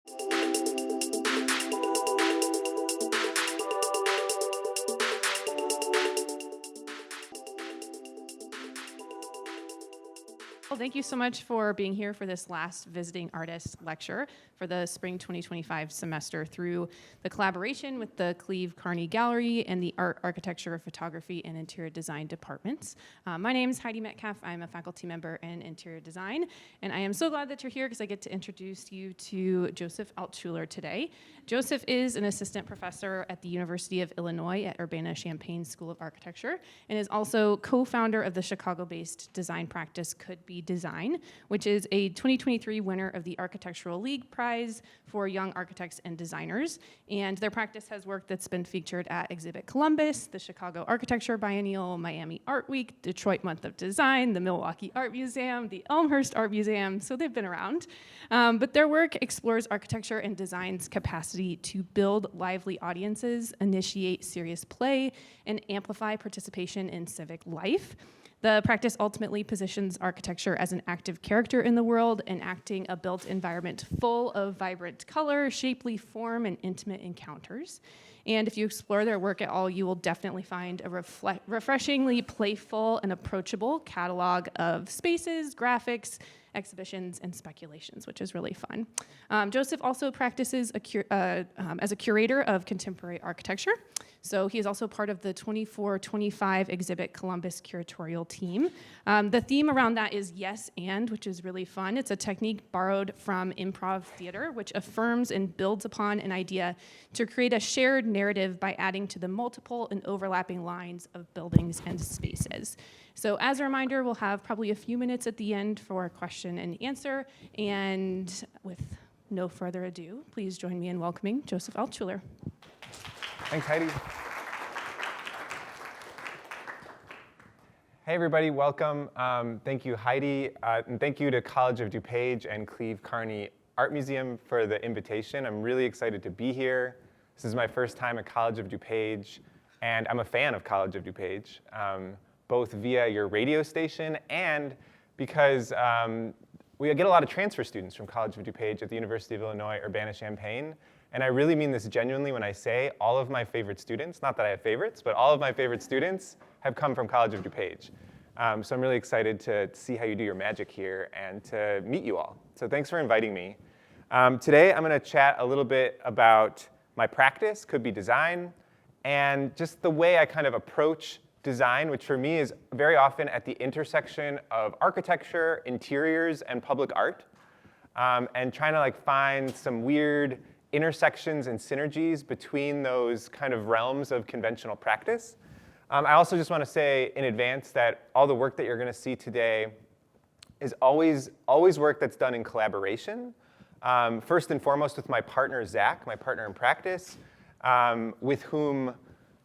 Well, thank you so much for being here for this last Visiting Artist lecture for the Spring 2025 semester through the collaboration with the Cleve Carney Gallery and the Art, Architecture, Photography, and Interior Design departments. My name is Heidi Metcalf. I'm a faculty member in Interior Design, and I am so glad that you're here because I get to introduce you to Joseph Altshuler today. Joseph is an assistant professor at the University of Illinois at Urbana-Champaign School of Architecture and is also co-founder of the Chicago-based design practice Could Be Design, which is a 2023 winner of the Architectural League Prize for Young Architects and Designers. And their practice has work that's been featured at Exhibit Columbus, the Chicago Architecture Biennial, Miami Art Week, Detroit Month of Design, the Milwaukee Art Museum, the Elmhurst Art Museum, so they've been around. But their work explores architecture and design's capacity to build lively audiences, initiate serious play, and amplify participation in civic life. The practice ultimately positions architecture as an active character in the world, enacting a built environment full of vibrant color, shapely form, and intimate encounters. And if you explore their work at all, you will definitely find a refreshingly playful and approachable catalog of spaces, graphics, exhibitions, and speculations, which is really fun. Joseph also practices as a curator of contemporary architecture. So he is also part of the 24-25 Exhibit Columbus curatorial team. The theme around that is yes and, which is really fun. It's a technique borrowed from improv theater, which affirms and builds upon an idea to create a shared narrative by adding to the multiple and overlapping lines of buildings and spaces. So as a reminder, we'll have probably a few minutes at the end for question and answer. And with no further ado, please join me in welcoming Joseph Altshuler. Thanks, Heidi. Hey, everybody, welcome. Thank you, Heidi, and thank you to College of DuPage and Cleve Carney Art Museum for the invitation. I'm really excited to be here. This is my first time at College of DuPage, and I'm a fan of College of DuPage, both via your radio station and because we get a lot of transfer students from College of DuPage at the University of Illinois, Urbana-Champaign. And I really mean this genuinely when I say all of my favorite students, not that I have favorites, but all of my favorite students have come from College of DuPage. So I'm really excited to see how you do your magic here and to meet you all. So thanks for inviting me. Today I'm going to chat a little bit about my practice, Could Be Design, and just the way I kind of approach design, which for me is very often at the intersection of architecture, interiors, and public art, and trying to find some weird intersections and synergies between those kind of realms of conventional practice. I also just want to say in advance that all the work that you're going to see today is always work that's done in collaboration. First and foremost with my partner, Zach, my partner in practice, with whom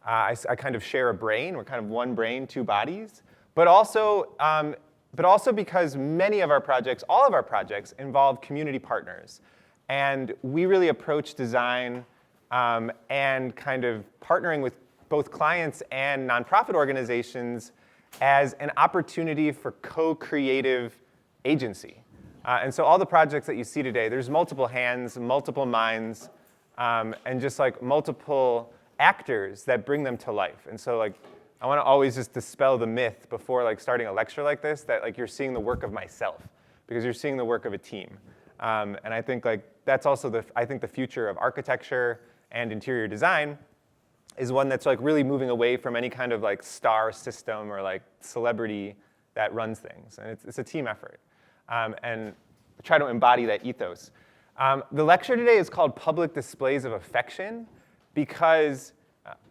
I kind of share a brain. We're kind of one brain, two bodies. But also because many of our projects, all of our projects, involve community partners. And we really approach design and kind of partnering with both clients and nonprofit organizations as an opportunity for co-creative agency. And so all the projects that you see today, there's multiple hands, multiple minds, and just multiple actors that bring them to life. And so I want to always just dispel the myth before starting a lecture like this that you're seeing the work of myself, because you're seeing the work of a team. And I think that's also the future of architecture and interior design is one that's really moving away from any kind of star system or celebrity that runs things. And it's a team effort. And try to embody that ethos. The lecture today is called Public Displays of Affection because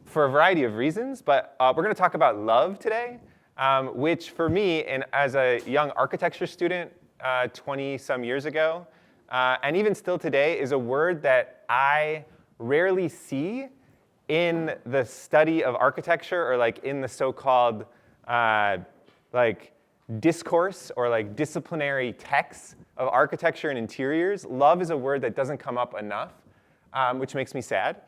for a variety of reasons, but we're going to talk about love today, which for me, and as a young architecture student 20-some years ago, and even still today, is a word that I rarely see in the study of architecture or in the so-called discourse or disciplinary texts of architecture and interiors. Love is a word that doesn't come up enough, which makes me sad.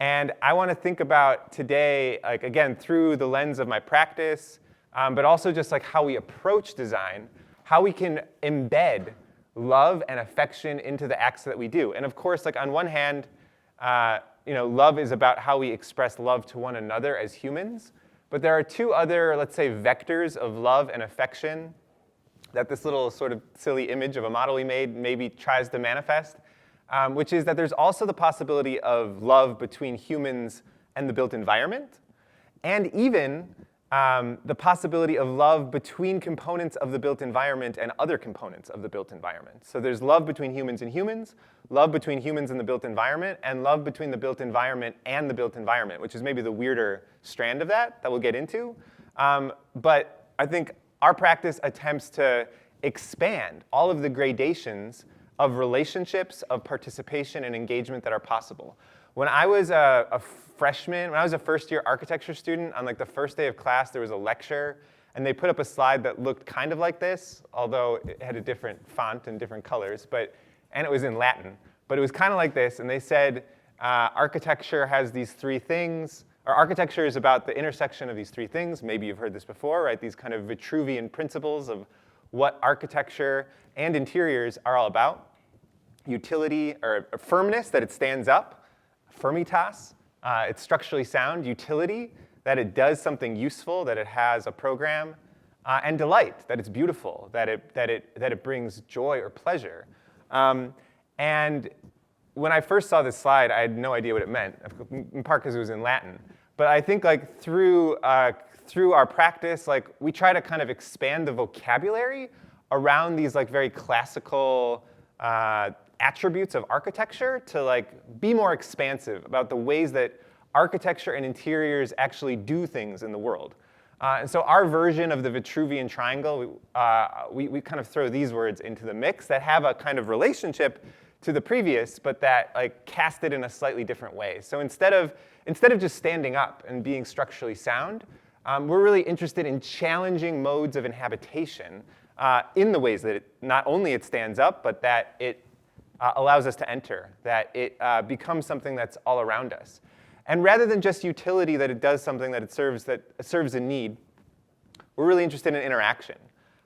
And I want to think about today, again, through the lens of my practice, but also just how we approach design, how we can embed love and affection into the acts that we do. And of course, like on one hand, love is about how we express love to one another as humans. But there are two other, let's say, vectors of love and affection that this little sort of silly image of a model we made maybe tries to manifest, which is that there's also the possibility of love between humans and the built environment, and even the possibility of love between components of the built environment and other components of the built environment. So there's love between humans and humans, love between humans and the built environment, and love between the built environment and the built environment, which is maybe the weirder strand of that we'll get into. But I think our practice attempts to expand all of the gradations of relationships, of participation and engagement that are possible. When I was a freshman, when I was a first-year architecture student, on like the first day of class, there was a lecture, and they put up a slide that looked kind of like this, although it had a different font and different colors, and it was in Latin. But it was kind of like this, and they said, architecture has these three things, or architecture is about the intersection of these three things. Maybe you've heard this before, right? These kind of Vitruvian principles of what architecture and interiors are all about. Utility, or firmness, that it stands up. Firmitas, it's structurally sound. Utility, that it does something useful, that it has a program. And delight, that it's beautiful, that it brings joy or pleasure. And when I first saw this slide, I had no idea what it meant, in part because it was in Latin. But I think like through our practice, like we try to kind of expand the vocabulary around these like very classical attributes of architecture to like be more expansive about the ways that architecture and interiors actually do things in the world. And so our version of the Vitruvian triangle, we kind of throw these words into the mix that have a kind of relationship to the previous, but that like cast it in a slightly different way. So instead of just standing up and being structurally sound, we're really interested in challenging modes of inhabitation in the ways that not only it stands up, but that it allows us to enter, that it becomes something that's all around us. And rather than just utility, that it does something that serves a need, we're really interested in interaction.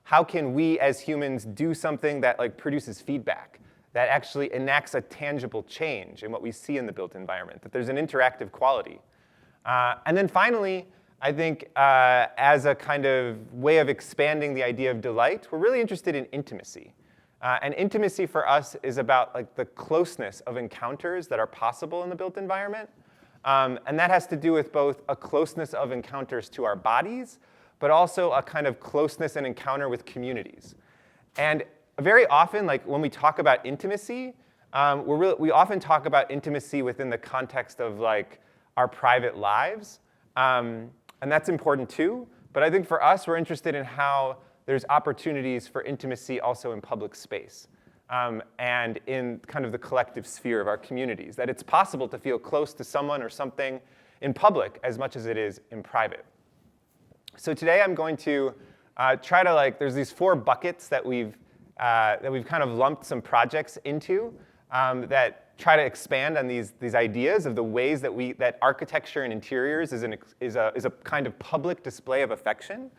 How can we as humans do something that like produces feedback, that actually enacts a tangible change in what we see in the built environment, that there's an interactive quality. And then finally, I think as a kind of way of expanding the idea of delight, we're really interested in intimacy. And intimacy for us is about like the closeness of encounters that are possible in the built environment. And that has to do with both a closeness of encounters to our bodies, but also a kind of closeness and encounter with communities. And very often, like when we talk about intimacy, we often talk about intimacy within the context of like our private lives. And that's important too. But I think for us, we're interested in how there's opportunities for intimacy also in public space. And in kind of the collective sphere of our communities, that it's possible to feel close to someone or something in public as much as it is in private. So today I'm going to try to there's these 4 buckets that we've kind of lumped some projects into that try to expand on these ideas of the ways that architecture and interiors is a kind of public display of affection.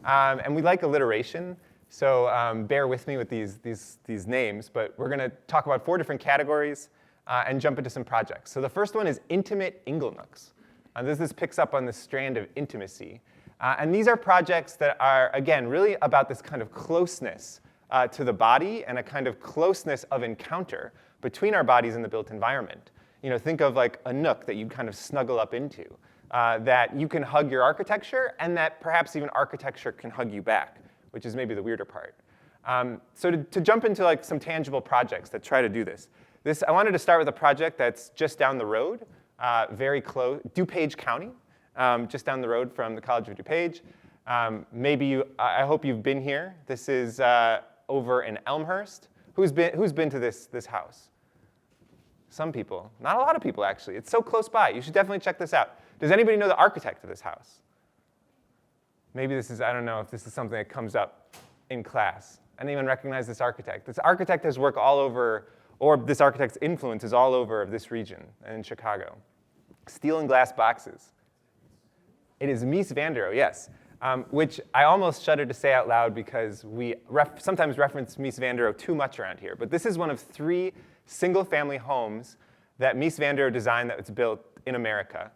And we like alliteration. So bear with me with these names, but we're going to talk about 4 different categories and jump into some projects. So the first one is intimate inglenooks. This picks up on the strand of intimacy. And these are projects that are, again, really about this kind of closeness to the body and a kind of closeness of encounter between our bodies and the built environment. Think of like a nook that you kind of snuggle up into, that you can hug your architecture, and that perhaps even architecture can hug you back, which is maybe the weirder part. So to jump into like some tangible projects that try to do this, I wanted to start with a project that's just down the road, very close, DuPage County, just down the road from the College of DuPage. I hope you've been here. This is over in Elmhurst. Who's been to this house? Some people. Not a lot of people, actually. It's so close by. You should definitely check this out. Does anybody know the architect of this house? Maybe I don't know if this is something that comes up in class. Anyone recognize this architect? This architect has work all over, or this architect's influence is all over this region and in Chicago. Steel and glass boxes. It is Mies van der Rohe, yes. which I almost shudder to say out loud because we sometimes reference Mies van der Rohe too much around here. But this is one of 3 single-family homes that Mies van der Rohe designed that was built in America.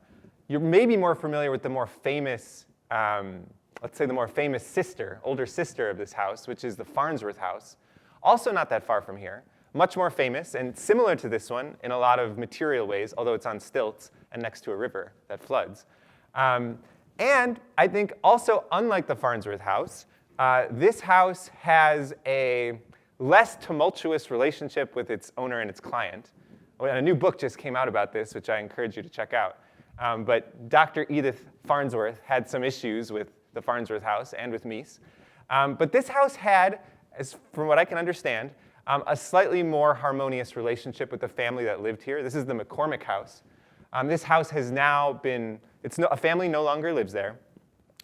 You're maybe more familiar with the more famous, let's say the more famous sister, older sister of this house, which is the Farnsworth House. Also not that far from here, much more famous and similar to this one in a lot of material ways, although it's on stilts and next to a river that floods. And I think also, unlike the Farnsworth House, this house has a less tumultuous relationship with its owner and its client. And a new book just came out about this, which I encourage you to check out. But Dr. Edith Farnsworth had some issues with the Farnsworth House and with Mies. But this house had, from what I can understand, a slightly more harmonious relationship with the family that lived here. This is the McCormick House. This house has now been, a family no longer lives there,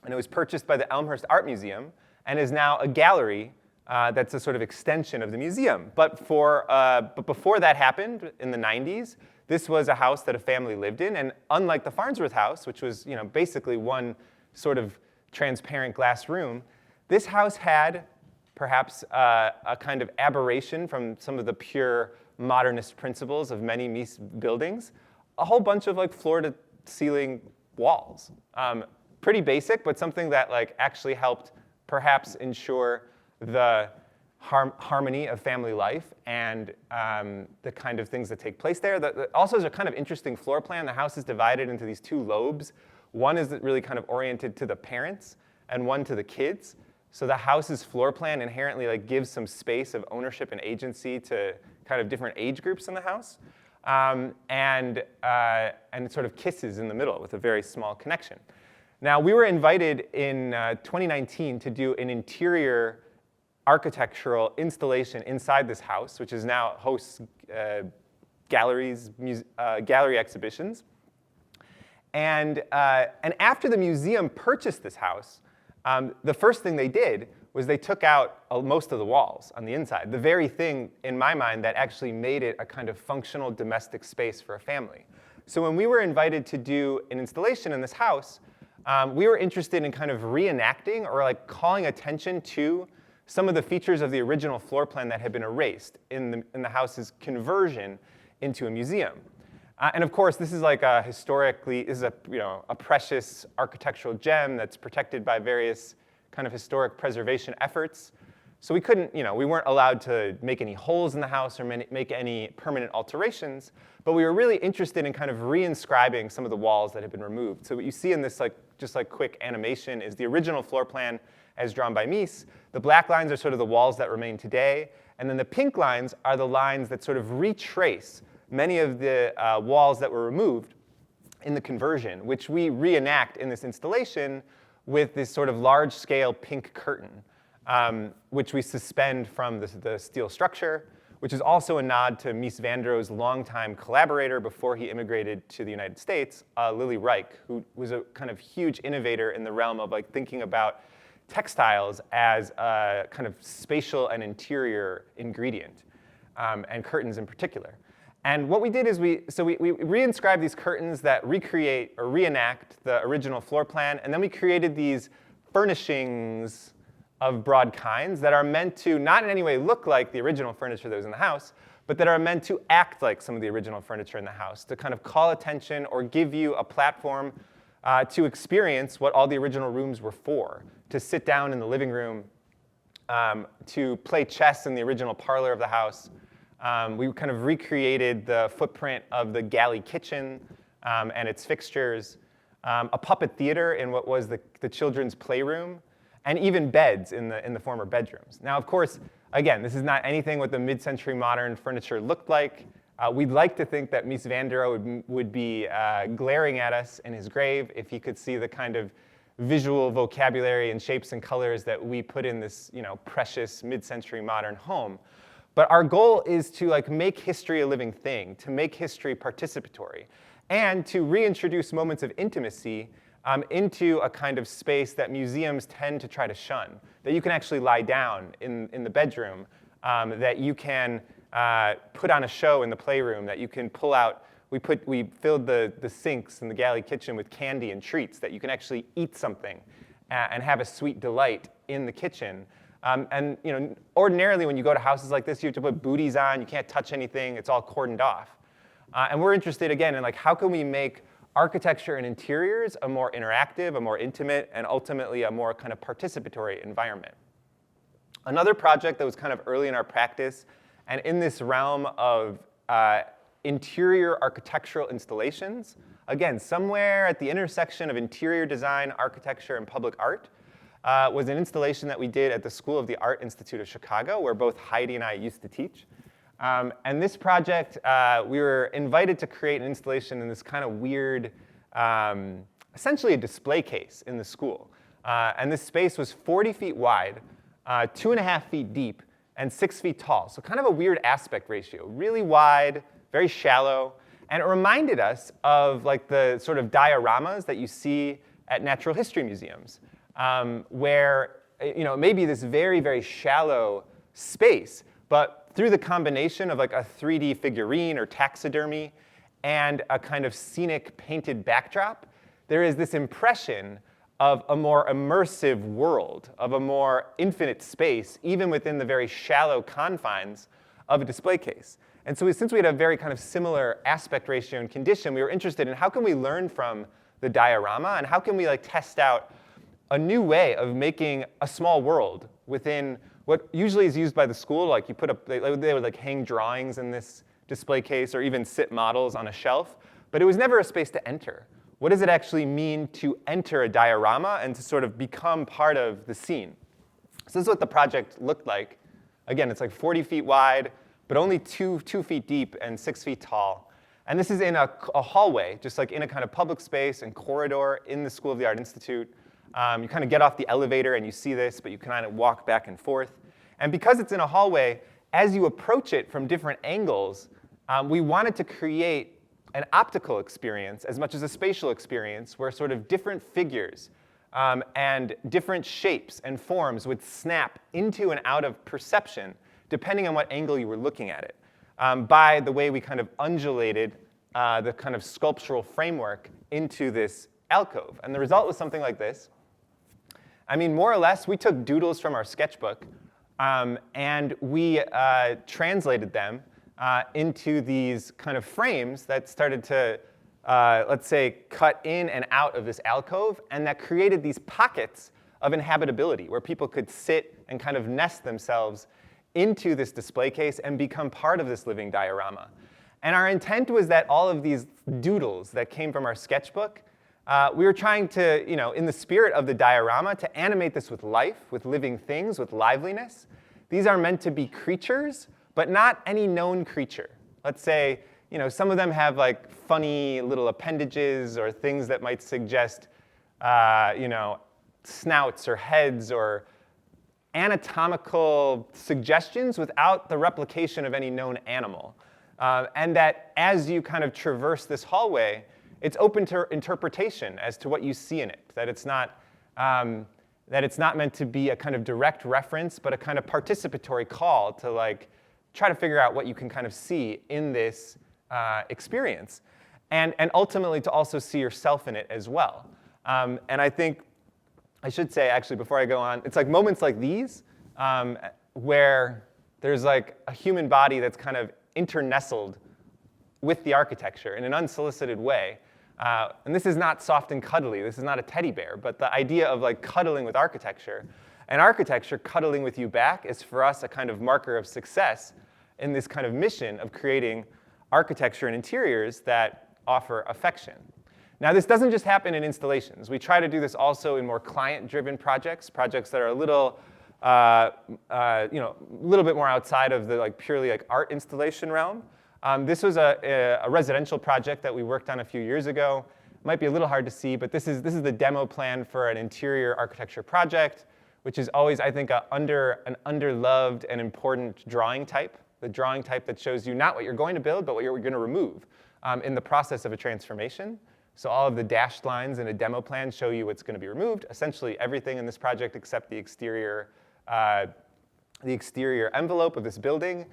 and it was purchased by the Elmhurst Art Museum and is now a gallery that's a sort of extension of the museum. But before that happened in the 90s, this was a house that a family lived in, and unlike the Farnsworth House, which was basically one sort of transparent glass room, this house had perhaps a kind of aberration from some of the pure modernist principles of many Mies buildings, a whole bunch of floor-to-ceiling walls. Pretty basic, but something that actually helped perhaps ensure the harmony of family life and the kind of things that take place there. Also is a kind of interesting floor plan. The house is divided into these 2 lobes. One is really kind of oriented to the parents and one to the kids. So the house's floor plan inherently gives some space of ownership and agency to kind of different age groups in the house. And it sort of kisses in the middle with a very small connection. Now, we were invited in 2019 to do an interior architectural installation inside this house, which is now hosts galleries, gallery exhibitions. And after the museum purchased this house, the first thing they did was they took out most of the walls on the inside, the very thing, in my mind, that actually made it a kind of functional domestic space for a family. So when we were invited to do an installation in this house, we were interested in kind of reenacting or calling attention to some of the features of the original floor plan that had been erased in the house's conversion into a museum. And of course, this is a precious architectural gem that's protected by various kind of historic preservation efforts. So we couldn't, we weren't allowed to make any holes in the house or make any permanent alterations, but we were really interested in kind of reinscribing some of the walls that had been removed. So what you see in this just quick animation is the original floor plan as drawn by Mies. The black lines are sort of the walls that remain today, and then the pink lines are the lines that sort of retrace many of the walls that were removed in the conversion, which we reenact in this installation with this sort of large-scale pink curtain, which we suspend from the steel structure, which is also a nod to Mies van der Rohe's longtime collaborator before he immigrated to the United States, Lily Reich, who was a kind of huge innovator in the realm of thinking about textiles as a kind of spatial and interior ingredient, and curtains in particular. And what we did is we reinscribed these curtains that recreate or reenact the original floor plan, and then we created these furnishings of broad kinds that are meant to not in any way look like the original furniture that was in the house, but that are meant to act like some of the original furniture in the house, to kind of call attention or give you a platform to experience what all the original rooms were for, to sit down in the living room, to play chess in the original parlor of the house. We kind of recreated the footprint of the galley kitchen and its fixtures, a puppet theater in what was the children's playroom, and even beds in the former bedrooms. Now, of course, again, this is not anything what the mid-century modern furniture looked like. We'd like to think that Mies van der Rohe would be glaring at us in his grave if he could see the kind of visual vocabulary and shapes and colors that we put in this precious mid-century modern home. But our goal is to make history a living thing, to make history participatory, and to reintroduce moments of intimacy into a kind of space that museums tend to try to shun, that you can actually lie down in the bedroom, that you can put on a show in the playroom, that you can pull out. We filled the sinks in the galley kitchen with candy and treats, that you can actually eat something and have a sweet delight in the kitchen. And ordinarily when you go to houses like this, you have to put booties on, you can't touch anything, it's all cordoned off. And we're interested again in like how can we make architecture and interiors a more interactive, a more intimate, and ultimately a more kind of participatory environment. Another project that was kind of early in our practice and in this realm of interior architectural installations, again, somewhere at the intersection of interior design, architecture, and public art, was an installation that we did at the School of the Art Institute of Chicago, where both Heidi and I used to teach. And this project, we were invited to create an installation in this kind of weird, essentially a display case in the school. And this space was 40 feet wide, 2.5 feet deep, and 6 feet tall. So kind of a weird aspect ratio, really wide, very shallow. And it reminded us of like the sort of dioramas that you see at natural history museums, where it may be this very, very shallow space, but through the combination of like a 3D figurine or taxidermy and a kind of scenic painted backdrop, there is this impression of a more immersive world, of a more infinite space, even within the very shallow confines of a display case. And so since we had a very kind of similar aspect ratio and condition, we were interested in how can we learn from the diorama and how can we like test out a new way of making a small world within what usually is used by the school. Like you put up, they would like hang drawings in this display case or even sit models on a shelf, but it was never a space to enter. What does it actually mean to enter a diorama and to sort of become part of the scene? So this is what the project looked like. Again, it's like 40 feet wide, but only 2 feet deep and 6 feet tall. And this is in a hallway, just like in a kind of public space and corridor in the School of the Art Institute. You kind of get off the elevator and you see this, but you kind of walk back and forth. And because it's in a hallway, as you approach it from different angles, we wanted to create an optical experience as much as a spatial experience where sort of different figures and different shapes and forms would snap into and out of perception depending on what angle you were looking at it, by the way we kind of undulated the kind of sculptural framework into this alcove. And the result was something like this. I mean, more or less, we took doodles from our sketchbook and we translated them into these kind of frames that started to, let's say, cut in and out of this alcove, and that created these pockets of inhabitability where people could sit and kind of nest themselves into this display case and become part of this living diorama. And our intent was that all of these doodles that came from our sketchbook, we were trying to, in the spirit of the diorama, to animate this with life, with living things, with liveliness. These are meant to be creatures, but not any known creature. Let's say, some of them have like funny little appendages or things that might suggest, snouts or heads or anatomical suggestions without the replication of any known animal. And that as you kind of traverse this hallway, it's open to interpretation as to what you see in it, that it's not meant to be a kind of direct reference, but a kind of participatory call to like try to figure out what you can kind of see in this experience, and ultimately to also see yourself in it as well. And I think I should say, actually, before I go on, it's like moments like these where there's like a human body that's kind of internestled with the architecture in an unsolicited way. And this is not soft and cuddly. This is not a teddy bear. But the idea of like cuddling with architecture, and architecture cuddling with you back, is for us a kind of marker of success in this kind of mission of creating architecture and interiors that offer affection. Now, this doesn't just happen in installations. We try to do this also in more client-driven projects that are a little, little bit more outside of the like purely like art installation realm. This was a residential project that we worked on a few years ago. It might be a little hard to see, but this is the demo plan for an interior architecture project, which is always, I think, an underloved and important drawing type. The drawing type that shows you not what you're going to build, but what you're going to remove in the process of a transformation. So all of the dashed lines in a demo plan show you what's going to be removed. Essentially everything in this project except the exterior envelope of this building.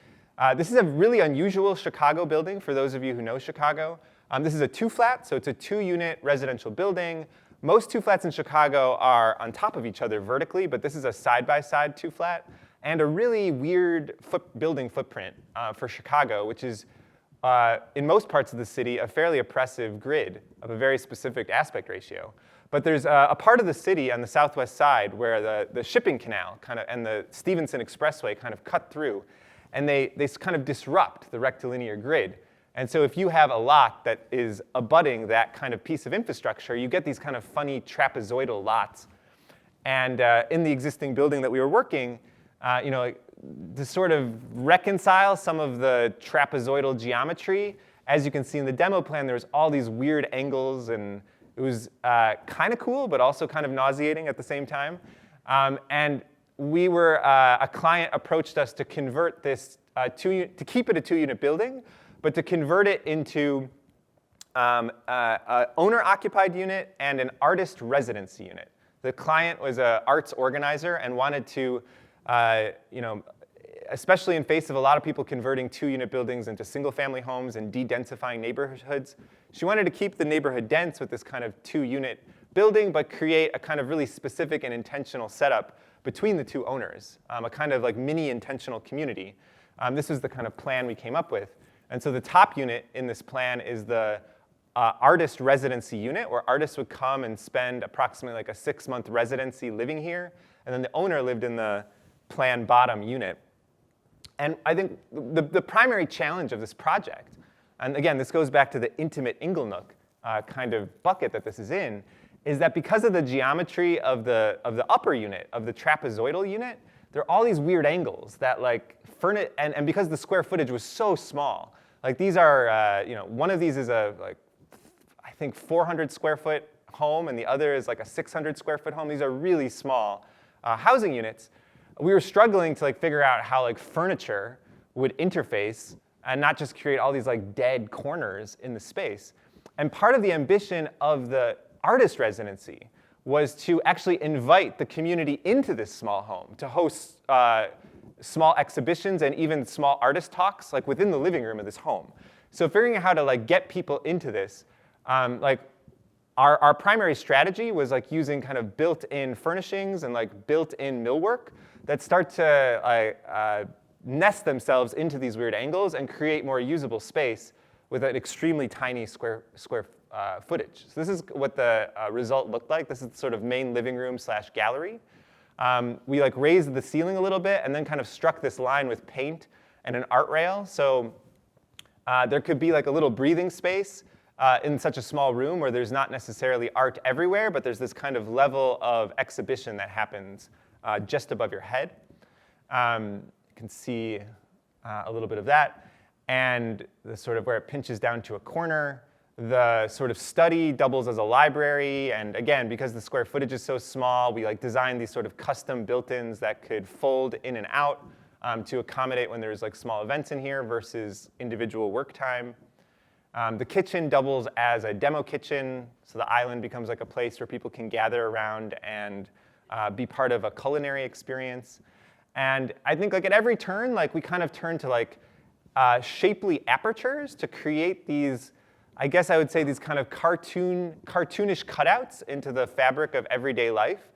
This is a really unusual Chicago building for those of you who know Chicago. This is a 2-flat, so it's a 2-unit residential building, Most two-flats in Chicago are on top of each other vertically, but this is a side-by-side two-flat, and a really weird building footprint for Chicago, which is, in most parts of the city, a fairly oppressive grid of a very specific aspect ratio. But there's a part of the city on the southwest side where the shipping canal and the Stevenson Expressway kind of cut through, and they kind of disrupt the rectilinear grid. And so if you have a lot that is abutting that kind of piece of infrastructure, you get these kind of funny trapezoidal lots. And in the existing building that we were working, to sort of reconcile some of the trapezoidal geometry, as you can see in the demo plan, there was all these weird angles, and it was kind of cool, but also kind of nauseating at the same time. And we were, a client approached us to convert this, to keep it a 2-unit building, but to convert it into an owner-occupied unit and an artist residency unit. The client was an arts organizer and wanted to, especially in face of a lot of people converting 2-unit buildings into single-family homes and de-densifying neighborhoods, she wanted to keep the neighborhood dense with this kind of 2-unit building, but create a kind of really specific and intentional setup between the two owners, a kind of like mini intentional community. This was the kind of plan we came up with. And so the top unit in this plan is the artist residency unit, where artists would come and spend approximately like a 6-month residency living here. And then the owner lived in the plan bottom unit. And I think the primary challenge of this project, and again, this goes back to the intimate Inglenook kind of bucket that this is in, is that because of the geometry of the upper unit, of the trapezoidal unit, there are all these weird angles that like and because the square footage was so small, like these are, one of these is I think 400 square foot home, and the other is like a 600 square foot home. These are really small housing units. We were struggling to like figure out how like furniture would interface and not just create all these like dead corners in the space. And part of the ambition of the artist residency was to actually invite the community into this small home to host small exhibitions and even small artist talks like within the living room of this home. So figuring out how to like get people into this, our primary strategy was like using kind of built-in furnishings and like built-in millwork that start to nest themselves into these weird angles and create more usable space with an extremely tiny square footage. So this is what the result looked like. This is the sort of main living room / gallery. We like raised the ceiling a little bit and then kind of struck this line with paint and an art rail. So there could be like a little breathing space in such a small room where there's not necessarily art everywhere, but there's this kind of level of exhibition that happens just above your head. You can see a little bit of that. And the sort of where it pinches down to a corner. The sort of study doubles as a library, and again, because the square footage is so small, we like designed these sort of custom built-ins that could fold in and out to accommodate when there's like small events in here versus individual work time. The kitchen doubles as a demo kitchen, so the island becomes like a place where people can gather around and be part of a culinary experience. And I think like at every turn, like we kind of turn to like shapely apertures to create these, I guess I would say, these kind of cartoonish cutouts into the fabric of everyday life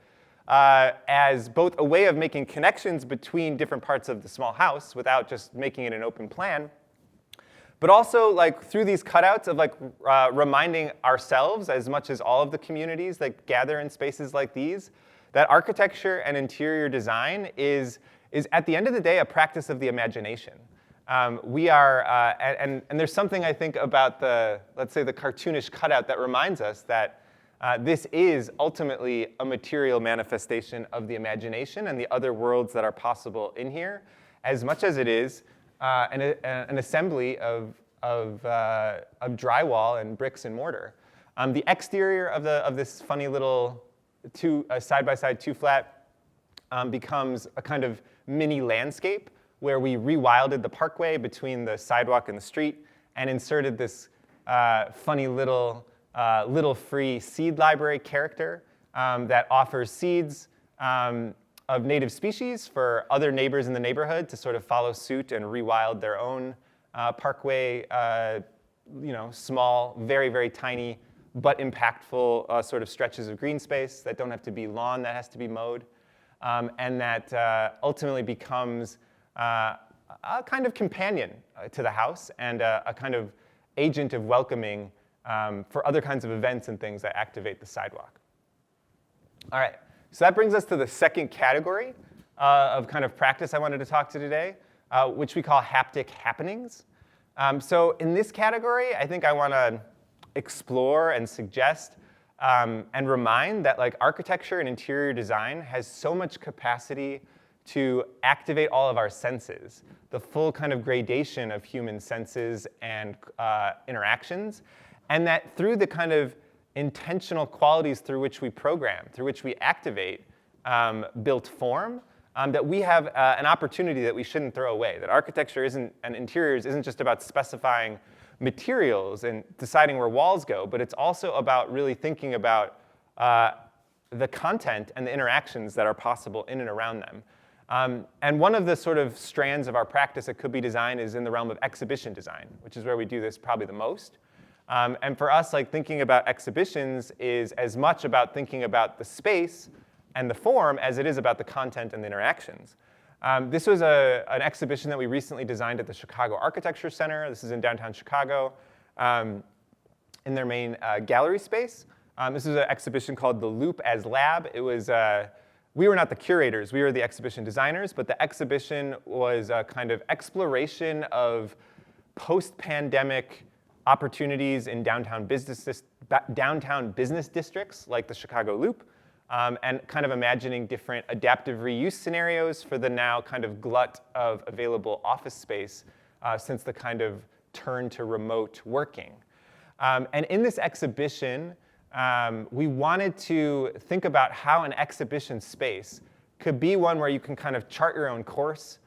as both a way of making connections between different parts of the small house without just making it an open plan, but also like through these cutouts of like reminding ourselves, as much as all of the communities that gather in spaces like these, that architecture and interior design is at the end of the day a practice of the imagination. We are, and there's something I think about let's say the cartoonish cutout that reminds us that this is ultimately a material manifestation of the imagination and the other worlds that are possible in here, as much as it is an assembly of drywall and bricks and mortar. The exterior of this funny little side-by-side two-flat becomes a kind of mini landscape where we rewilded the parkway between the sidewalk and the street and inserted this funny little free seed library character that offers seeds of native species for other neighbors in the neighborhood to sort of follow suit and rewild their own parkway, small, very, very tiny but impactful sort of stretches of green space that don't have to be lawn that has to be mowed, and that ultimately becomes a kind of companion to the house and a kind of agent of welcoming for other kinds of events and things that activate the sidewalk. All right, so that brings us to the second category of kind of practice I wanted to talk to today, which we call haptic happenings. So in this category, I think I want to explore and suggest and remind that like architecture and interior design has so much capacity to activate all of our senses, the full kind of gradation of human senses and interactions, and that through the kind of intentional qualities through which we program, through which we activate built form, that we have an opportunity that we shouldn't throw away, that architecture and interiors isn't just about specifying materials and deciding where walls go, but it's also about really thinking about the content and the interactions that are possible in and around them. And one of the sort of strands of our practice at Could Be Design is in the realm of exhibition design, which is where we do this probably the most. And for us, like thinking about exhibitions is as much about thinking about the space and the form as it is about the content and the interactions. This was an exhibition that we recently designed at the Chicago Architecture Center. This is in downtown Chicago, in their main gallery space. This is an exhibition called The Loop as Lab. It was, we were not the curators, we were the exhibition designers, but the exhibition was a kind of exploration of post-pandemic opportunities in downtown business districts like the Chicago Loop, and kind of imagining different adaptive reuse scenarios for the now kind of glut of available office space since the kind of turn to remote working. And in this exhibition, we wanted to think about how an exhibition space could be one where you can kind of chart your own course,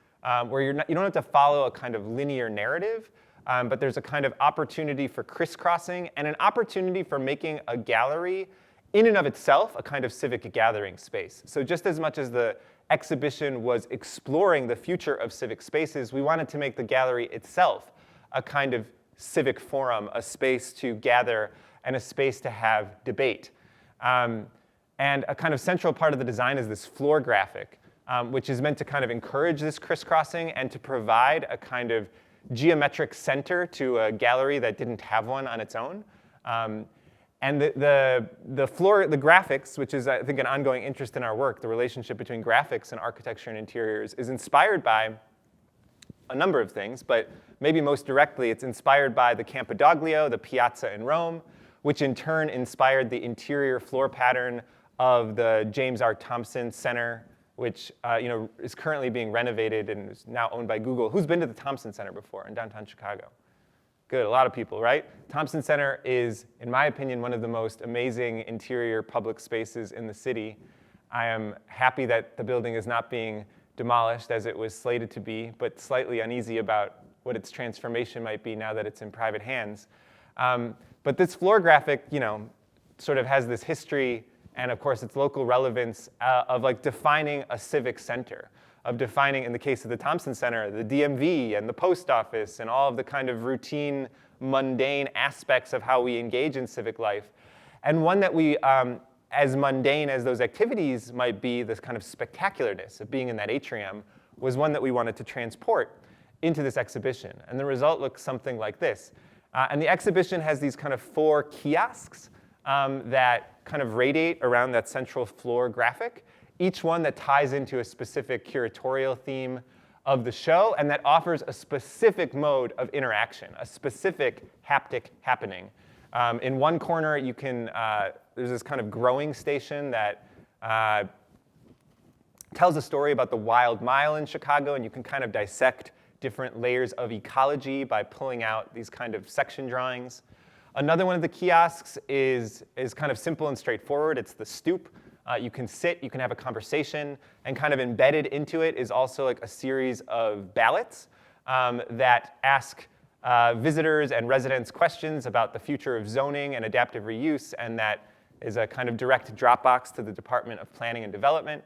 where you don't have to follow a kind of linear narrative, but there's a kind of opportunity for crisscrossing and an opportunity for making a gallery in and of itself a kind of civic gathering space. So just as much as the exhibition was exploring the future of civic spaces, we wanted to make the gallery itself a kind of civic forum, a space to gather and a space to have debate. And a kind of central part of the design is this floor graphic, which is meant to kind of encourage this crisscrossing and to provide a kind of geometric center to a gallery that didn't have one on its own. And the graphics, which is I think an ongoing interest in our work, the relationship between graphics and architecture and interiors, is inspired by a number of things, but maybe most directly it's inspired by the Campidoglio, the piazza in Rome, which in turn inspired the interior floor pattern of the James R. Thompson Center, which is currently being renovated and is now owned by Google. Who's been to the Thompson Center before in downtown Chicago? Good, a lot of people, right? Thompson Center is, in my opinion, one of the most amazing interior public spaces in the city. I am happy that the building is not being demolished as it was slated to be, but slightly uneasy about what its transformation might be now that it's in private hands. But this floor graphic, sort of has this history and of course its local relevance of like defining a civic center, of defining, in the case of the Thompson Center, the DMV and the post office and all of the kind of routine, mundane aspects of how we engage in civic life. And one that we, as mundane as those activities might be, this kind of spectacularness of being in that atrium was one that we wanted to transport into this exhibition. And the result looks something like this. And the exhibition has these kind of 4 kiosks that kind of radiate around that central floor graphic, each one that ties into a specific curatorial theme of the show and that offers a specific mode of interaction, a specific haptic happening. In one corner, you can, there's this kind of growing station that tells a story about the Wild Mile in Chicago, and you can kind of dissect different layers of ecology by pulling out these kind of section drawings. Another one of the kiosks is kind of simple and straightforward. It's the stoop. You can sit, you can have a conversation, and kind of embedded into it is also like a series of ballots that ask visitors and residents questions about the future of zoning and adaptive reuse, and that is a kind of direct Dropbox to the Department of Planning and Development.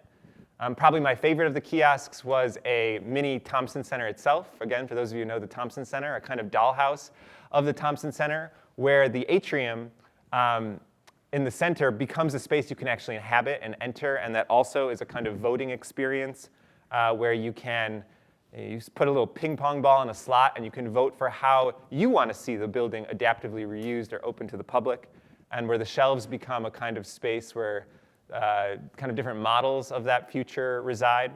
Probably my favorite of the kiosks was a mini Thompson Center itself. Again, for those of you who know the Thompson Center, a kind of dollhouse of the Thompson Center, where the atrium in the center becomes a space you can actually inhabit and enter, and that also is a kind of voting experience where you put a little ping pong ball in a slot and you can vote for how you want to see the building adaptively reused or open to the public, and where the shelves become a kind of space where kind of different models of that future reside.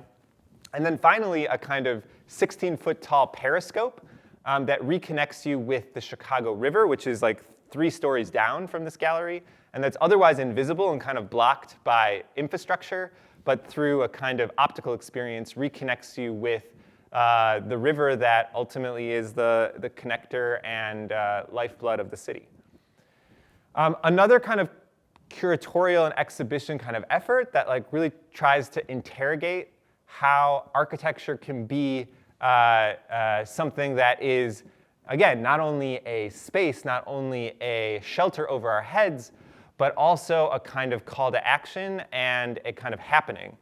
And then finally, a kind of 16-foot tall periscope that reconnects you with the Chicago River, which is like 3 stories down from this gallery, and that's otherwise invisible and kind of blocked by infrastructure, but through a kind of optical experience reconnects you with the river that ultimately is the connector and lifeblood of the city. Another kind of curatorial and exhibition kind of effort that like really tries to interrogate how architecture can be something that is, again, not only a space, not only a shelter over our heads, but also a kind of call to action and a kind of happening,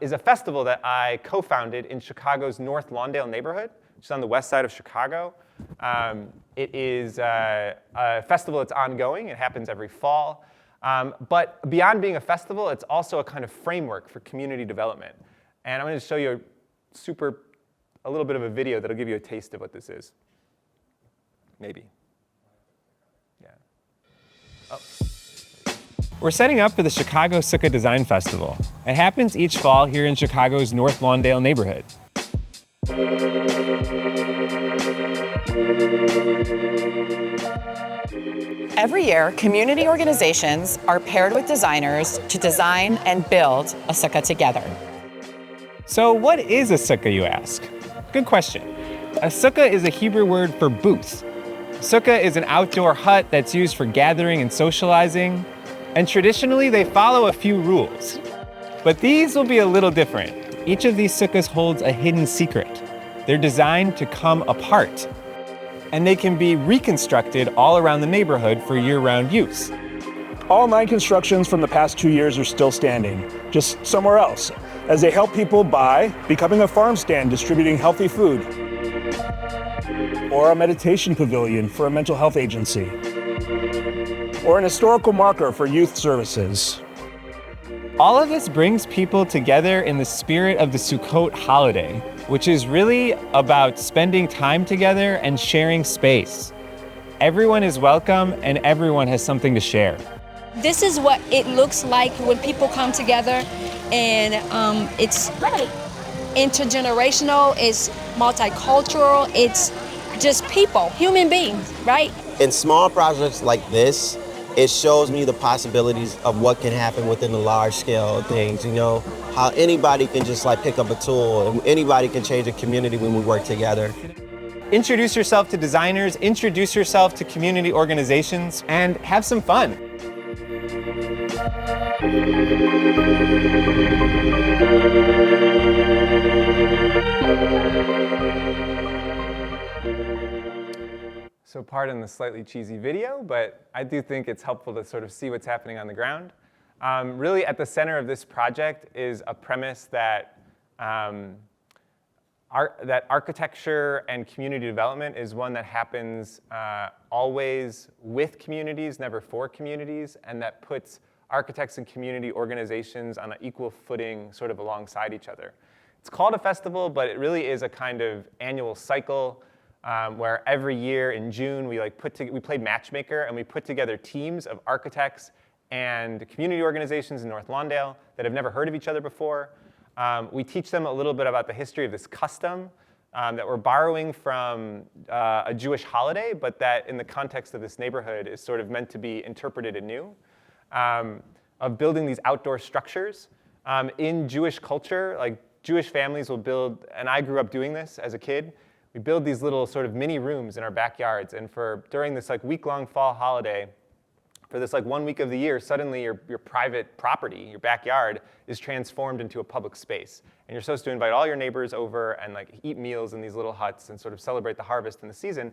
is a festival that I co-founded in Chicago's North Lawndale neighborhood, which is on the west side of Chicago. It is a festival that's ongoing. It happens every fall. But beyond being a festival, it's also a kind of framework for community development. And I'm going to show you a little bit of a video that'll give you a taste of what this is. Maybe. Yeah. Oh. We're setting up for the Chicago Sukkah Design Festival. It happens each fall here in Chicago's North Lawndale neighborhood. Every year, community organizations are paired with designers to design and build a sukkah together. So what is a sukkah, you ask? Good question. A sukkah is a Hebrew word for booth. Sukkah is an outdoor hut that's used for gathering and socializing, and traditionally they follow a few rules. But these will be a little different. Each of these sukkahs holds a hidden secret. They're designed to come apart, and they can be reconstructed all around the neighborhood for year-round use. All 9 constructions from the past 2 years are still standing, just somewhere else, as they help people by becoming a farm stand distributing healthy food, or a meditation pavilion for a mental health agency, or an historical marker for youth services. All of this brings people together in the spirit of the Sukkot holiday, which is really about spending time together and sharing space. Everyone is welcome and everyone has something to share. This is what it looks like when people come together, and it's intergenerational, it's multicultural, it's just people, human beings, right? In small projects like this, it shows me the possibilities of what can happen within the large scale things, you know, how anybody can just like pick up a tool and anybody can change a community when we work together. Introduce yourself to designers, introduce yourself to community organizations, and have some fun. So pardon the slightly cheesy video, but I do think it's helpful to sort of see what's happening on the ground. Really at the center of this project is a premise that that architecture and community development is one that happens always with communities, never for communities, and that puts architects and community organizations on an equal footing sort of alongside each other. It's called a festival, but it really is a kind of annual cycle where every year in June we played matchmaker and we put together teams of architects and community organizations in North Lawndale that have never heard of each other before. We teach them a little bit about the history of this custom that we're borrowing from a Jewish holiday, but that in the context of this neighborhood is sort of meant to be interpreted anew, of building these outdoor structures. In Jewish culture, like Jewish families will build, and I grew up doing this as a kid, we build these little sort of mini rooms in our backyards, and during this like week-long fall holiday, for this like 1 week of the year, suddenly your private property, your backyard, is transformed into a public space. And you're supposed to invite all your neighbors over and like eat meals in these little huts and sort of celebrate the harvest in the season.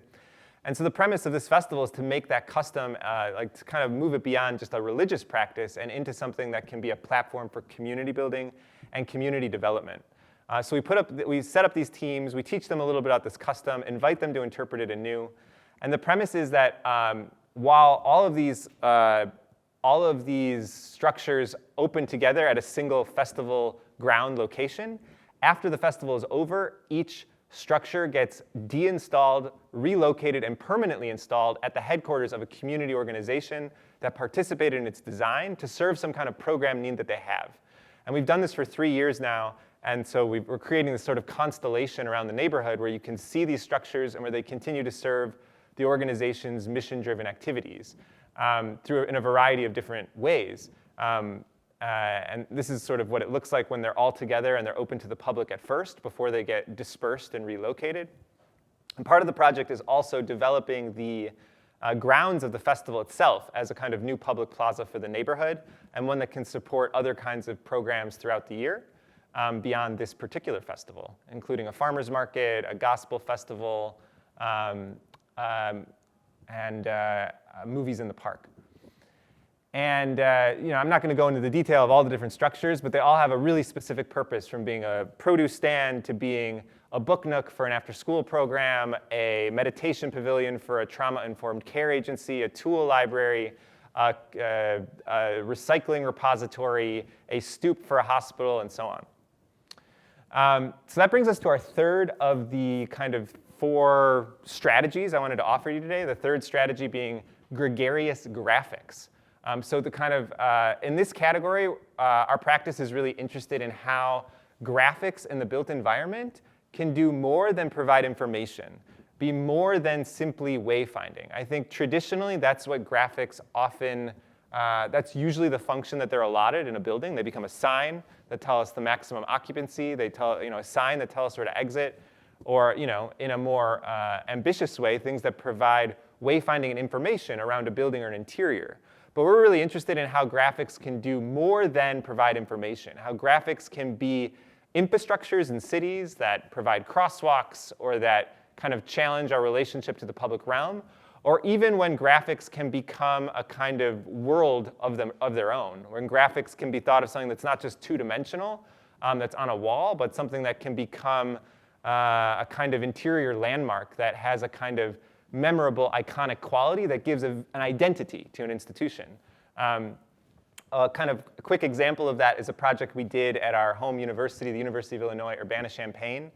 And so the premise of this festival is to make that custom, like to kind of move it beyond just a religious practice and into something that can be a platform for community building and community development. So we set up these teams, we teach them a little bit about this custom, invite them to interpret it anew. And the premise is that while all of these structures open together at a single festival ground location, after the festival is over, each structure gets deinstalled, relocated, and permanently installed at the headquarters of a community organization that participated in its design to serve some kind of program need that they have. And we've done this for 3 years now, and so we're creating this sort of constellation around the neighborhood where you can see these structures and where they continue to serve the organization's mission-driven activities in a variety of different ways. And this is sort of what it looks like when they're all together and they're open to the public at first before they get dispersed and relocated. And part of the project is also developing the grounds of the festival itself as a kind of new public plaza for the neighborhood, and one that can support other kinds of programs throughout the year beyond this particular festival, including a farmer's market, a gospel festival, and movies in the park. And I'm not going to go into the detail of all the different structures, but they all have a really specific purpose, from being a produce stand to being a book nook for an after-school program, a meditation pavilion for a trauma-informed care agency, a tool library, a recycling repository, a stoop for a hospital, and so on. So that brings us to our third of the kind of 4 strategies I wanted to offer you today, the third strategy being gregarious graphics. So the kind of, in this category, our practice is really interested in how graphics in the built environment can do more than provide information, be more than simply wayfinding. I think traditionally that's what graphics often, that's usually the function that they're allotted in a building. They become a sign that tell us the maximum occupancy. They tell, a sign that tell us where to exit, or in a more ambitious way, things that provide wayfinding and information around a building or an interior. But we're really interested in how graphics can do more than provide information, how graphics can be infrastructures in cities that provide crosswalks or that kind of challenge our relationship to the public realm, or even when graphics can become a kind of world of their own, when graphics can be thought of something that's not just two-dimensional, that's on a wall, but something that can become a kind of interior landmark that has a kind of memorable, iconic quality that gives an identity to an institution. A kind of a quick example of that is a project we did at our home university, the University of Illinois, Urbana-Champaign.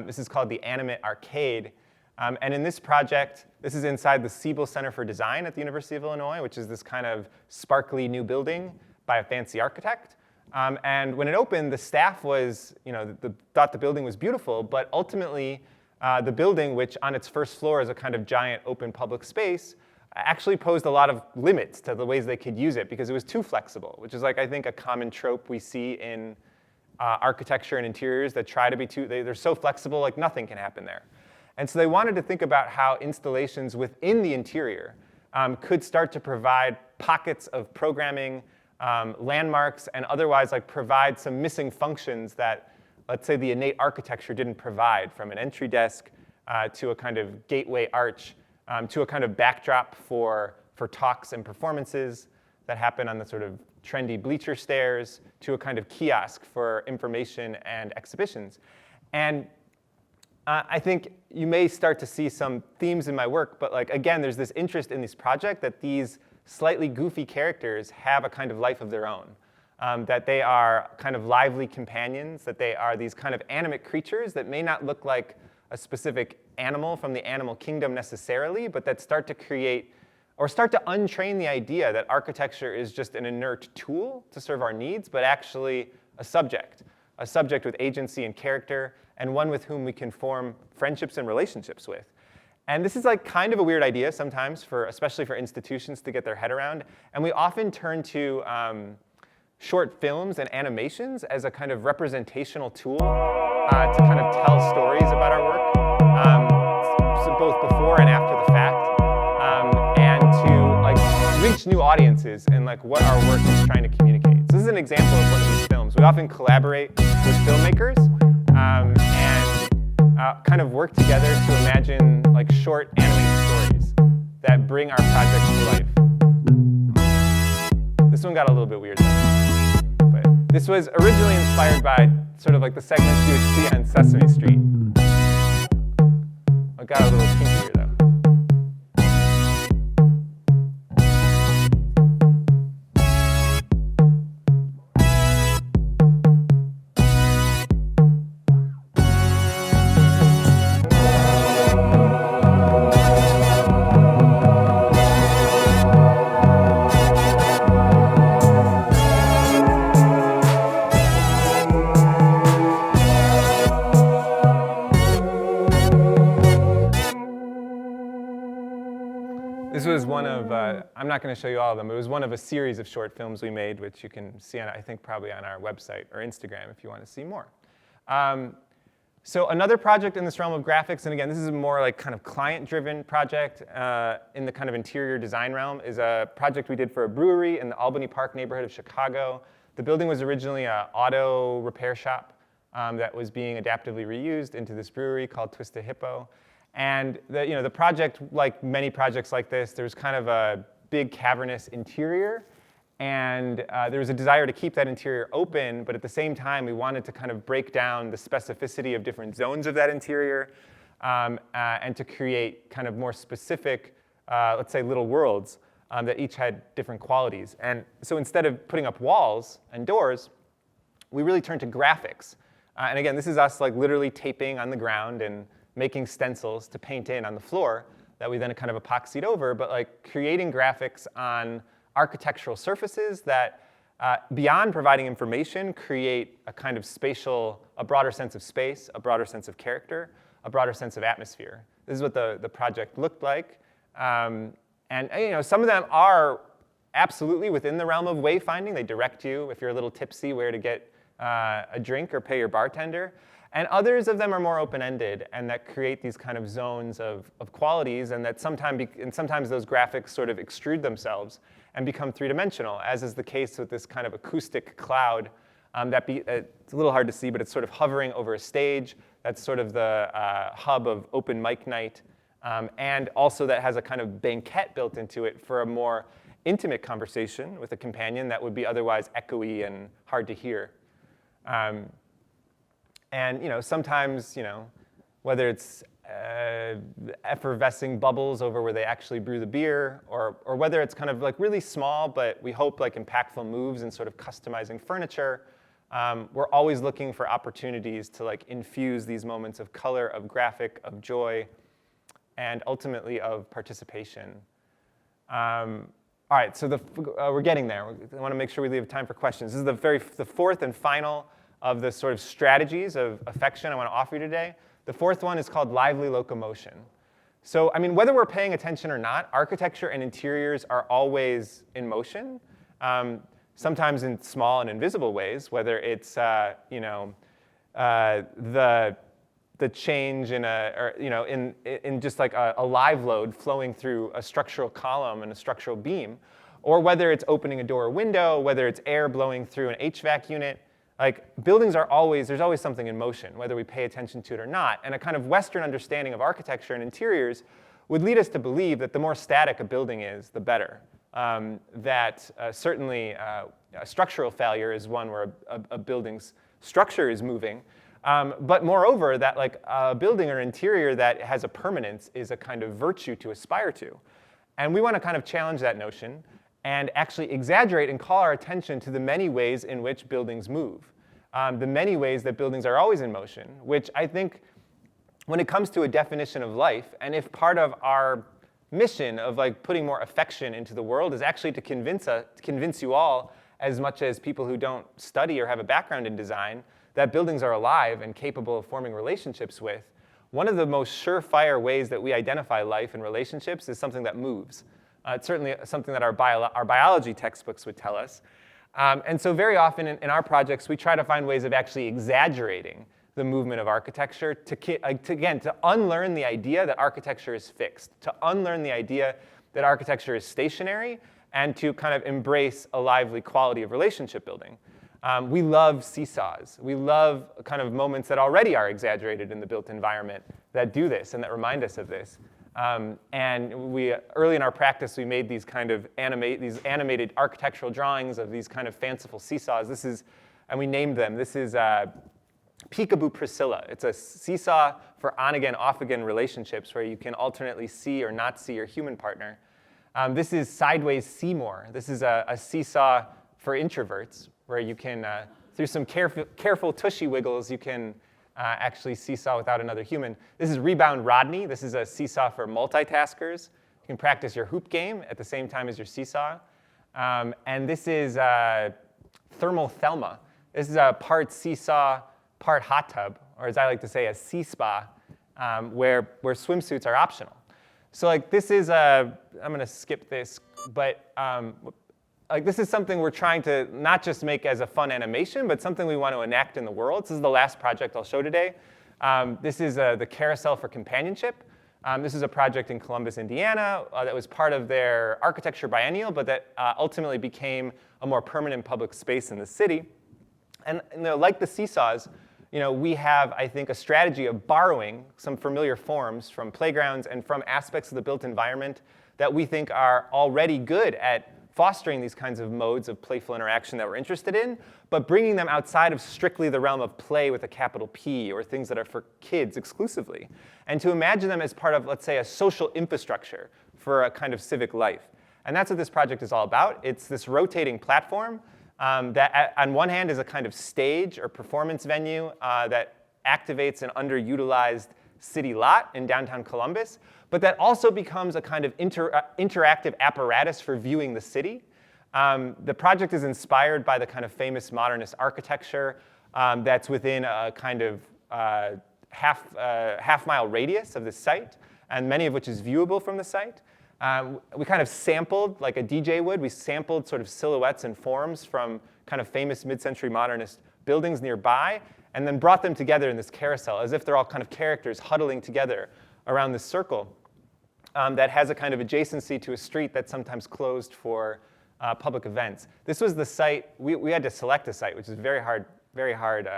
This is called the Animate Arcade. And in this project, this is inside the Siebel Center for Design at the University of Illinois, which is this kind of sparkly new building by a fancy architect. And when it opened, the staff was, thought the building was beautiful, but ultimately, the building, which on its first floor is a kind of giant open public space, actually posed a lot of limits to the ways they could use it because it was too flexible, which is I think a common trope we see in architecture and interiors that try to be they're so flexible, nothing can happen there. And so they wanted to think about how installations within the interior could start to provide pockets of programming, landmarks, and otherwise provide some missing functions that, let's say, the innate architecture didn't provide, from an entry desk to a kind of gateway arch, to a kind of backdrop for talks and performances that happen on the sort of trendy bleacher stairs, to a kind of kiosk for information and exhibitions. And I think you may start to see some themes in my work, but again, there's this interest in this project that these slightly goofy characters have a kind of life of their own. That they are kind of lively companions, that they are these kind of animate creatures that may not look like a specific animal from the animal kingdom necessarily, but that start to create or start to untrain the idea that architecture is just an inert tool to serve our needs, but actually a subject with agency and character, and one with whom we can form friendships and relationships with. And this is kind of a weird idea sometimes, especially for institutions to get their head around, and we often turn to short films and animations as a kind of representational tool to kind of tell stories about our work, so both before and after the fact, and to reach new audiences in what our work is trying to communicate. So this is an example of one of these films. We often collaborate with filmmakers and kind of work together to imagine short animated stories that bring our projects to life. This one got a little bit weird though. But this was originally inspired by sort of the segments you would see on Sesame Street. It got a little kinkier though. This was one of, I'm not going to show you all of them, it was one of a series of short films we made, which you can see, on, I think, probably on our website or Instagram if you want to see more. So another project in this realm of graphics, and again, this is a more like kind of client-driven project in the kind of interior design realm, is a project we did for a brewery in the Albany Park neighborhood of Chicago. The building was originally an auto repair shop that was being adaptively reused into this brewery called Twist a Hippo. And the project, like many projects like this, there was kind of a big cavernous interior, and there was a desire to keep that interior open, but at the same time, we wanted to kind of break down the specificity of different zones of that interior and to create kind of more specific, let's say, little worlds that each had different qualities. And so instead of putting up walls and doors, we really turned to graphics. And again, this is us like literally taping on the ground and making stencils to paint in on the floor that we then kind of epoxied over, but like creating graphics on architectural surfaces that, beyond providing information, create a kind of spatial, a broader sense of space, a broader sense of character, a broader sense of atmosphere. This is what the project looked like. And some of them are absolutely within the realm of wayfinding. They direct you, if you're a little tipsy, where to get a drink or pay your bartender. And others of them are more open-ended and that create these kind of zones of qualities, and that sometimes those graphics sort of extrude themselves and become three-dimensional, as is the case with this kind of acoustic cloud it's a little hard to see, but it's sort of hovering over a stage. That's sort of the hub of open mic night, and also that has a kind of banquette built into it for a more intimate conversation with a companion that would be otherwise echoey and hard to hear. And sometimes, whether it's effervescing bubbles over where they actually brew the beer, or whether it's kind of like really small, but we hope like impactful moves in sort of customizing furniture, we're always looking for opportunities to like infuse these moments of color, of graphic, of joy, and ultimately of participation. All right, so we're getting there. I want to make sure we leave time for questions. This is the fourth and final of the sort of strategies of affection I want to offer you today. The fourth one is called lively locomotion. So, whether we're paying attention or not, architecture and interiors are always in motion, sometimes in small and invisible ways, whether it's the change in just like a live load flowing through a structural column and a structural beam, or whether it's opening a door or window, whether it's air blowing through an HVAC unit. Like, buildings are there's always something in motion, whether we pay attention to it or not. And a kind of Western understanding of architecture and interiors would lead us to believe that the more static a building is, the better. Certainly a structural failure is one where a building's structure is moving. But moreover, that like a building or interior that has a permanence is a kind of virtue to aspire to. And we want to kind of challenge that notion and actually exaggerate and call our attention to the many ways in which buildings move, the many ways that buildings are always in motion, which I think when it comes to a definition of life, and if part of our mission of like putting more affection into the world is actually to convince you all, as much as people who don't study or have a background in design, that buildings are alive and capable of forming relationships with, one of the most surefire ways that we identify life and relationships is something that moves. It's certainly something that our biology textbooks would tell us. And so very often in our projects, we try to find ways of actually exaggerating the movement of architecture to unlearn the idea that architecture is fixed, to unlearn the idea that architecture is stationary, and to kind of embrace a lively quality of relationship building. We love seesaws. We love kind of moments that already are exaggerated in the built environment that do this and that remind us of this. And we early in our practice, we made these kind of animated architectural drawings of these kind of fanciful seesaws. And we named them. This is Peekaboo Priscilla. It's a seesaw for on-again, off-again relationships where you can alternately see or not see your human partner. This is Sideways Seymour. This is a seesaw for introverts where you can, through some careful tushy wiggles, you can actually seesaw without another human. This is Rebound Rodney. This is a seesaw for multitaskers. You can practice your hoop game at the same time as your seesaw. And this is Thermal Thelma. This is a part seesaw, part hot tub, or as I like to say, a sea spa, where swimsuits are optional. So like this is I'm going to skip this, but like this is something we're trying to not just make as a fun animation, but something we want to enact in the world. This is the last project I'll show today. This is the Carousel for Companionship. This is a project in Columbus, Indiana, that was part of their Architecture Biennial, but that ultimately became a more permanent public space in the city. And like the seesaws, we have, I think, a strategy of borrowing some familiar forms from playgrounds and from aspects of the built environment that we think are already good at fostering these kinds of modes of playful interaction that we're interested in, but bringing them outside of strictly the realm of play with a capital P or things that are for kids exclusively, and to imagine them as part of, let's say, a social infrastructure for a kind of civic life. And that's what this project is all about. It's this rotating platform that on one hand is a kind of stage or performance venue that activates an underutilized city lot in downtown Columbus, but that also becomes a kind of interactive apparatus for viewing the city. The project is inspired by the kind of famous modernist architecture that's within a kind of half-mile radius of the site, and many of which is viewable from the site. We kind of sampled, like a DJ would, we sampled sort of silhouettes and forms from kind of famous mid-century modernist buildings nearby, and then brought them together in this carousel, as if they're all kind of characters huddling together around this circle that has a kind of adjacency to a street that's sometimes closed for public events. This was the site, we had to select a site, which is a very hard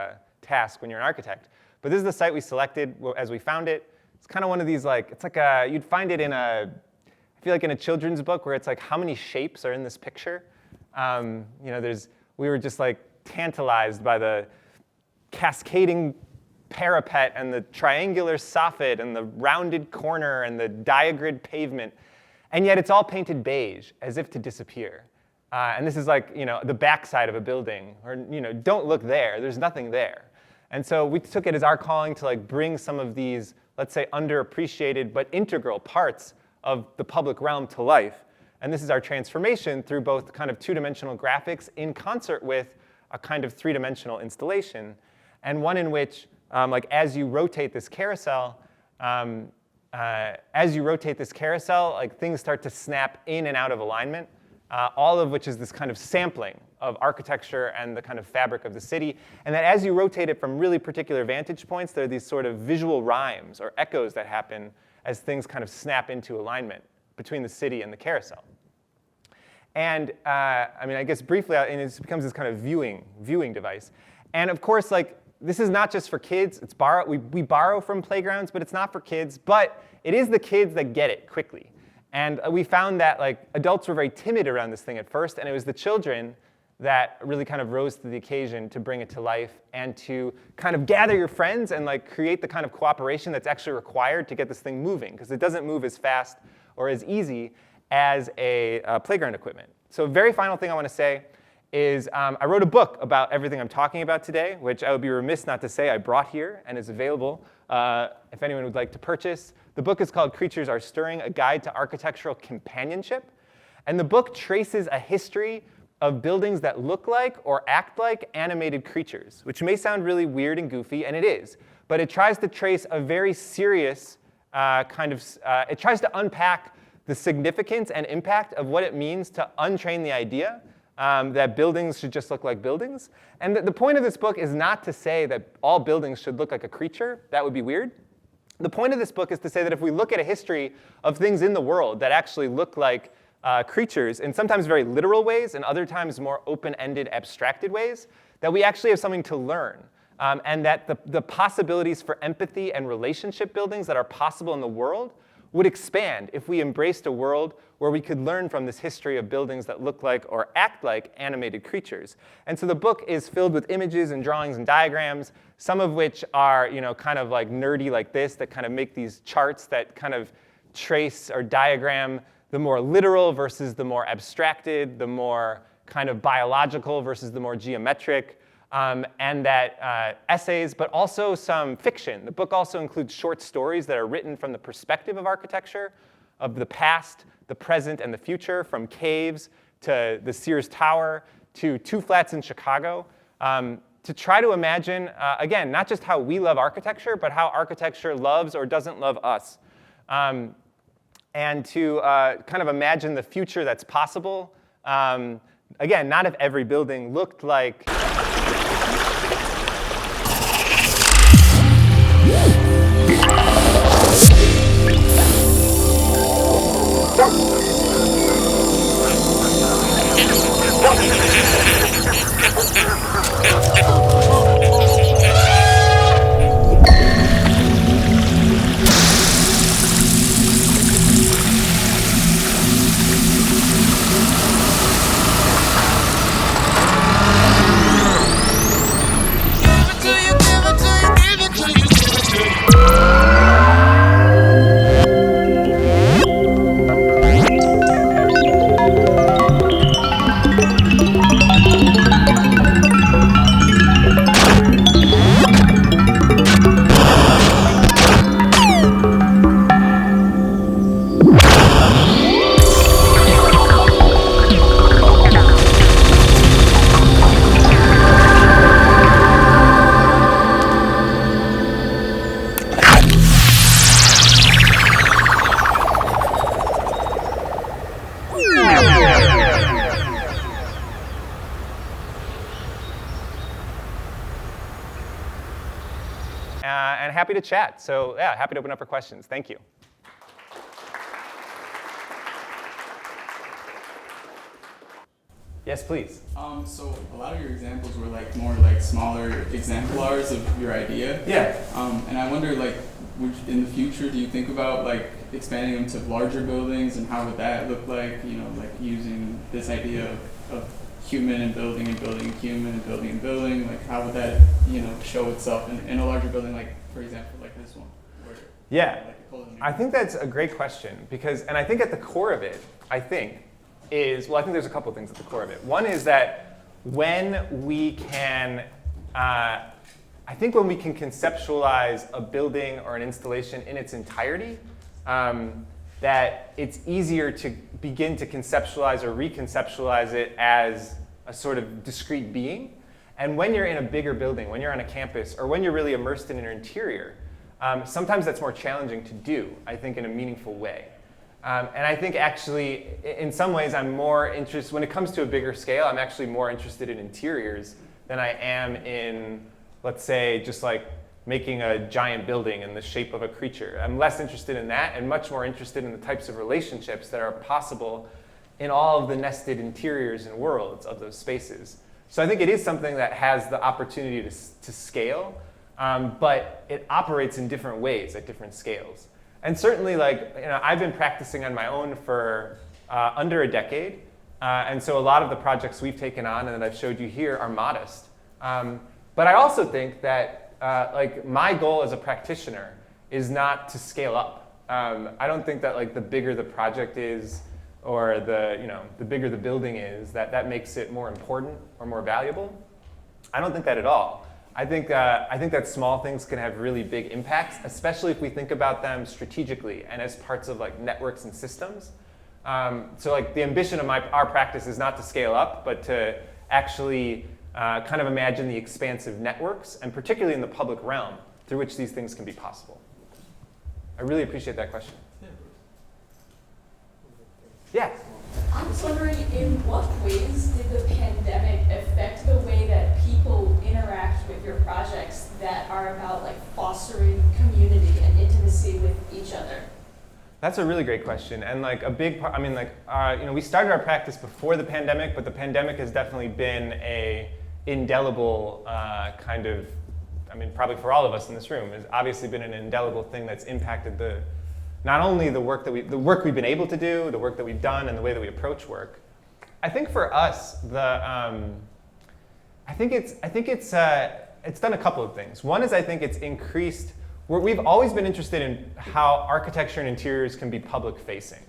task when you're an architect. But this is the site we selected as we found it. It's kind of one of these, like, it's like you'd find it in I feel like in a children's book where it's like, how many shapes are in this picture? We were just like tantalized by the cascading parapet and the triangular soffit and the rounded corner and the diagrid pavement. And yet it's all painted beige, as if to disappear. And this is like, the backside of a building, or, don't look there, there's nothing there. And so we took it as our calling to like bring some of these, let's say, underappreciated but integral parts of the public realm to life. And this is our transformation through both kind of two-dimensional graphics in concert with a kind of three-dimensional installation, and one in which, like as you rotate this carousel, like things start to snap in and out of alignment, all of which is this kind of sampling of architecture and the kind of fabric of the city. And that as you rotate it from really particular vantage points, there are these sort of visual rhymes or echoes that happen as things kind of snap into alignment between the city and the carousel. And I guess briefly, and it becomes this kind of viewing device. And of course, like, this is not just for kids. It's we borrow from playgrounds, but it's not for kids. But it is the kids that get it quickly. And we found that like adults were very timid around this thing at first, and it was the children that really kind of rose to the occasion to bring it to life and to kind of gather your friends and like create the kind of cooperation that's actually required to get this thing moving, because it doesn't move as fast or as easy as a playground equipment. So very final thing I want to say is I wrote a book about everything I'm talking about today, which I would be remiss not to say I brought here and is available if anyone would like to purchase. The book is called Creatures Are Stirring, A Guide to Architectural Companionship. And the book traces a history of buildings that look like or act like animated creatures, which may sound really weird and goofy, and it is. But it tries to trace a very serious it tries to unpack the significance and impact of what it means to untrain the idea that buildings should just look like buildings. And the point of this book is not to say that all buildings should look like a creature. That would be weird. The point of this book is to say that if we look at a history of things in the world that actually look like creatures in sometimes very literal ways and other times more open-ended, abstracted ways, that we actually have something to learn. And that the possibilities for empathy and relationship buildings that are possible in the world would expand if we embraced a world where we could learn from this history of buildings that look like or act like animated creatures. And so the book is filled with images and drawings and diagrams, some of which are kind of like nerdy like this, that kind of make these charts that kind of trace or diagram the more literal versus the more abstracted, the more kind of biological versus the more geometric, and that essays, but also some fiction. The book also includes short stories that are written from the perspective of architecture, of the past, the present, and the future, from caves to the Sears Tower to two flats in Chicago, to try to imagine, again, not just how we love architecture, but how architecture loves or doesn't love us. and to kind of imagine the future that's possible. Again, not if every building looked like and happy to chat. So yeah, happy to open up for questions. Thank you. Yes, please. So a lot of your examples were like more like smaller exemplars of your idea. Yeah. And I wonder, like, in the future, do you think about like expanding them to larger buildings, and how would that look like? You know, like using this idea of human and building human and building. Like, how would that, you know, show itself in a larger building, like for example, like this one? Where, Yeah. like I think that's a great question because, and I think at the core of it, I think there's a couple of things at the core of it. One is that when we can, I think when we can conceptualize a building or an installation in its entirety, that it's easier to begin to conceptualize or reconceptualize it as a sort of discrete being. And when you're in a bigger building, when you're on a campus, or when you're really immersed in an interior, sometimes that's more challenging to do, I think, in a meaningful way. And I think actually, in some ways, I'm more interested, when it comes to a bigger scale, I'm actually more interested in interiors than I am in, let's say, just like making a giant building in the shape of a creature. I'm less interested in that and much more interested in the types of relationships that are possible in all of the nested interiors and worlds of those spaces. So I think it is something that has the opportunity to scale, but it operates in different ways at different scales. And certainly, like, you know, I've been practicing on my own for under a decade, and so a lot of the projects we've taken on and that I've showed you here are modest. But I also think that like my goal as a practitioner is not to scale up. I don't think that like the bigger the project is, or the bigger the building is, that makes it more important or more valuable. I don't think that at all. I think that small things can have really big impacts, especially if we think about them strategically and as parts of like networks and systems. So like the ambition of our practice is not to scale up, but to actually kind of imagine the expansive networks, and particularly in the public realm, through which these things can be possible. I really appreciate that question. Yeah. I was wondering, in what ways did the pandemic affect the way that people interact with your projects that are about like fostering community and intimacy with each other? That's a really great question, and like a big part. I mean, like we started our practice before the pandemic, but the pandemic has definitely been a indelible kind of. I mean, probably for all of us in this room, has obviously been an indelible thing that's impacted not only the work we've been able to do, the work that we've done, and the way that we approach work. I think for us, I think it's done a couple of things. One is I think it's increased. We've always been interested in how architecture and interiors can be public facing,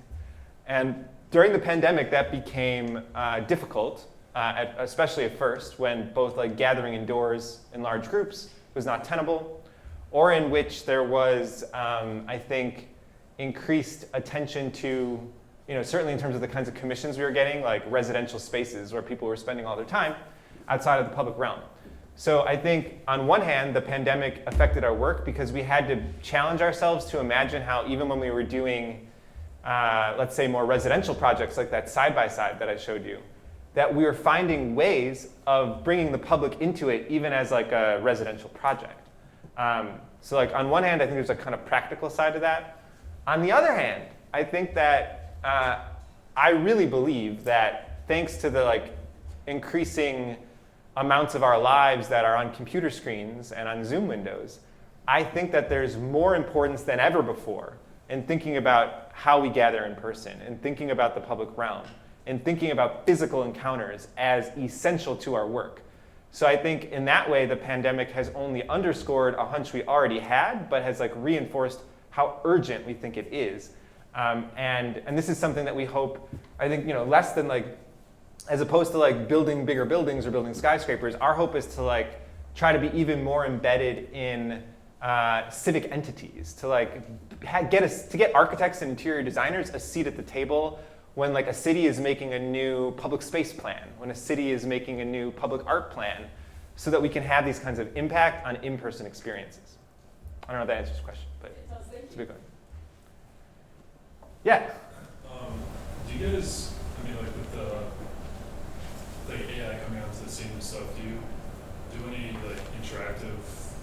and during the pandemic that became difficult, especially at first when both like gathering indoors in large groups was not tenable, or in which there was I think increased attention to, certainly in terms of the kinds of commissions we were getting, like residential spaces where people were spending all their time outside of the public realm. So I think on one hand, the pandemic affected our work because we had to challenge ourselves to imagine how even when we were doing let's say more residential projects like that side-by-side that I showed you, that we were finding ways of bringing the public into it even as like a residential project. So like on one hand, I think there's a kind of practical side to that. On the other hand, I think that I really believe that thanks to the like increasing amounts of our lives that are on computer screens and on Zoom windows, I think that there's more importance than ever before in thinking about how we gather in person, and thinking about the public realm, and thinking about physical encounters as essential to our work. So I think in that way, the pandemic has only underscored a hunch we already had, but has like reinforced how urgent we think it is. And this is something that we hope, I think, less than like, as opposed to like building bigger buildings or building skyscrapers, our hope is to like try to be even more embedded in civic entities, to like get architects and interior designers a seat at the table when like a city is making a new public space plan, when a city is making a new public art plan, so that we can have these kinds of impact on in-person experiences. I don't know if that answers your question, but it's a big one. Yeah? Do you guys, like with the AI coming out to the scene and stuff, do you do any like interactive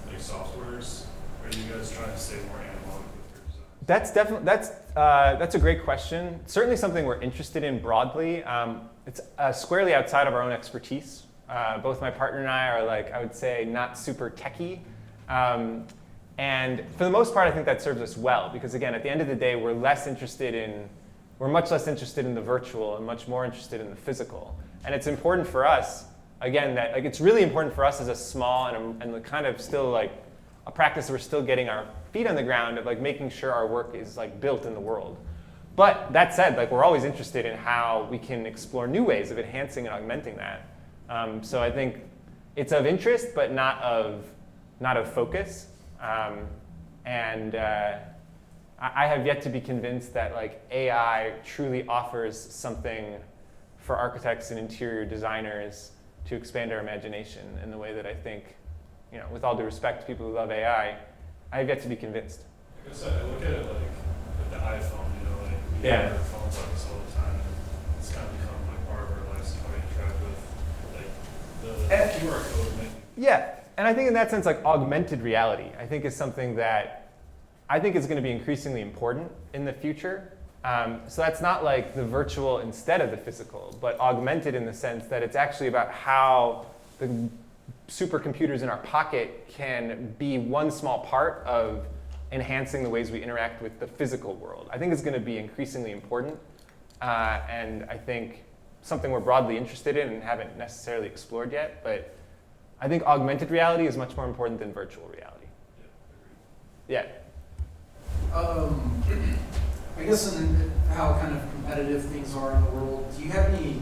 like softwares, or are you guys trying to stay more analog with your design? That's a great question. Certainly something we're interested in broadly. It's squarely outside of our own expertise. Both my partner and I are like, I would say, not super techy. And for the most part, I think that serves us well, because again, at the end of the day, we're much less interested in the virtual and much more interested in the physical. And it's important for us, again, that like it's really important for us as a small and the kind of still like a practice we're still getting our feet on the ground of like making sure our work is like built in the world. But that said, like we're always interested in how we can explore new ways of enhancing and augmenting that. So I think it's of interest, but not of focus. I have yet to be convinced that like AI truly offers something for architects and interior designers to expand our imagination in the way that I think, with all due respect to people who love AI, I have yet to be convinced. I guess I look at it like the iPhone, we Yeah. have our phones on us all the time, and it's kind of become like part of our lives, how we interact with like the QR code. Yeah, and I think in that sense, like augmented reality, I think is something that I think is going to be increasingly important in the future. So that's not like the virtual instead of the physical, but augmented in the sense that it's actually about how the supercomputers in our pocket can be one small part of enhancing the ways we interact with the physical world. I think it's going to be increasingly important, and I think something we're broadly interested in and haven't necessarily explored yet, but I think augmented reality is much more important than virtual reality. Yeah. I guess in how kind of competitive things are in the world, do you have any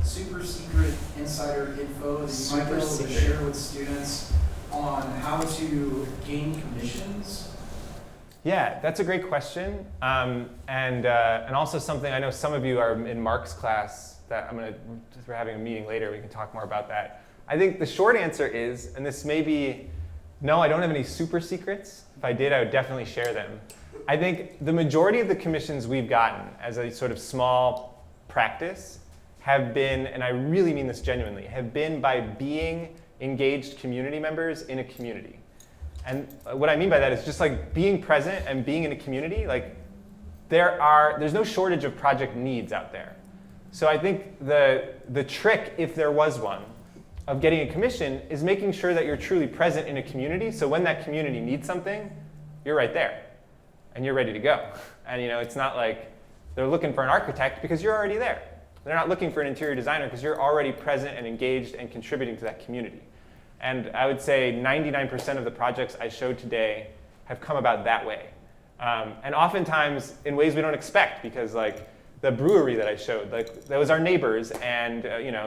super secret insider info that you might be able to share with students on how to gain commissions? Yeah, that's a great question, and also something I know some of you are in Mark's class that we're having a meeting later, we can talk more about that. I think the short answer is, and this may be, no, I don't have any super secrets. If I did, I would definitely share them. I think the majority of the commissions we've gotten as a sort of small practice have been, and I really mean this genuinely, have been by being engaged community members in a community. And what I mean by that is just like being present and being in a community, like there's no shortage of project needs out there. So I think the trick, if there was one, of getting a commission is making sure that you're truly present in a community, so when that community needs something, you're right there and you're ready to go. And it's not like they're looking for an architect because you're already there. They're not looking for an interior designer because you're already present and engaged and contributing to that community. And I would say 99% of the projects I showed today have come about that way. And oftentimes in ways we don't expect, because like the brewery that I showed, like that was our neighbors, and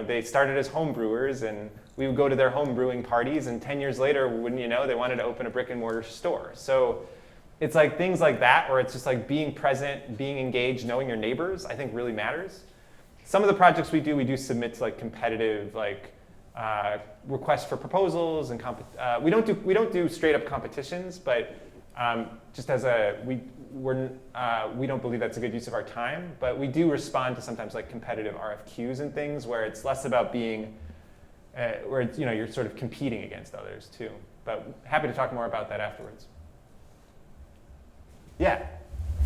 they started as home brewers, and we would go to their home brewing parties, and 10 years later, wouldn't you know, they wanted to open a brick and mortar store. So it's like things like that, where it's just like being present, being engaged, knowing your neighbors, I think really matters. Some of the projects we do submit to like competitive requests for proposals, and we don't do straight up competitions, but just as we don't believe that's a good use of our time, but we do respond to sometimes like competitive RFQs and things where it's less about being, where it's, you're sort of competing against others too. But happy to talk more about that afterwards. Yeah.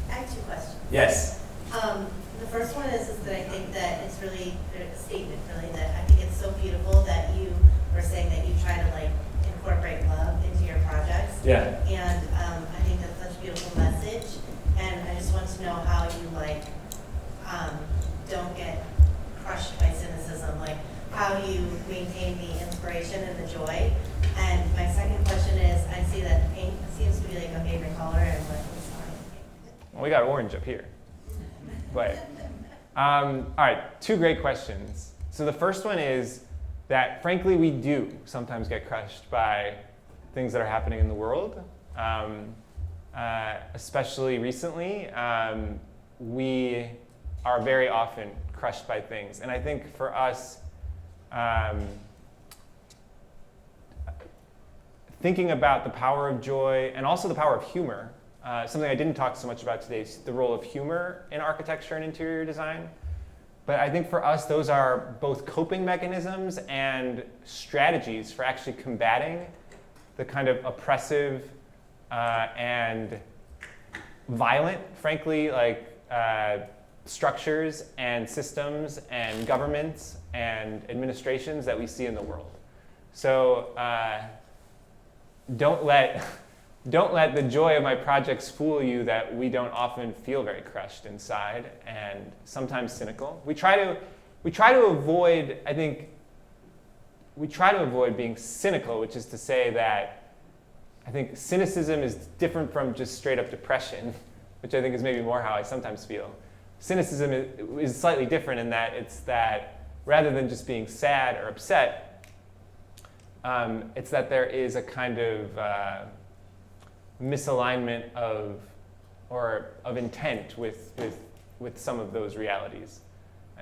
I have 2 questions. Yes. The first one is that I think that it's really a statement, really, that I think it's so beautiful that you were saying that you try to like incorporate love into your projects. Yeah. And I think that's such a beautiful message. And I just want to know how you like don't get crushed by cynicism, like how you maintain the inspiration and the joy. And my second question is, I see that pink seems to be like a favorite color, and what is Well, we got orange up here. But, all right, 2 great questions. So the first one is that, frankly, we do sometimes get crushed by things that are happening in the world. Especially recently, we are very often crushed by things. And I think for us, thinking about the power of joy and also the power of humor, something I didn't talk so much about today is the role of humor in architecture and interior design. But I think for us, those are both coping mechanisms and strategies for actually combating the kind of oppressive and violent, frankly, like structures and systems and governments and administrations that we see in the world. So don't let the joy of my projects fool you that we don't often feel very crushed inside and sometimes cynical. We try to avoid, I think, being cynical, which is to say that I think cynicism is different from just straight up depression, which I think is maybe more how I sometimes feel. Cynicism is slightly different in that it's that rather than just being sad or upset, it's that there is a kind of misalignment of intent with some of those realities.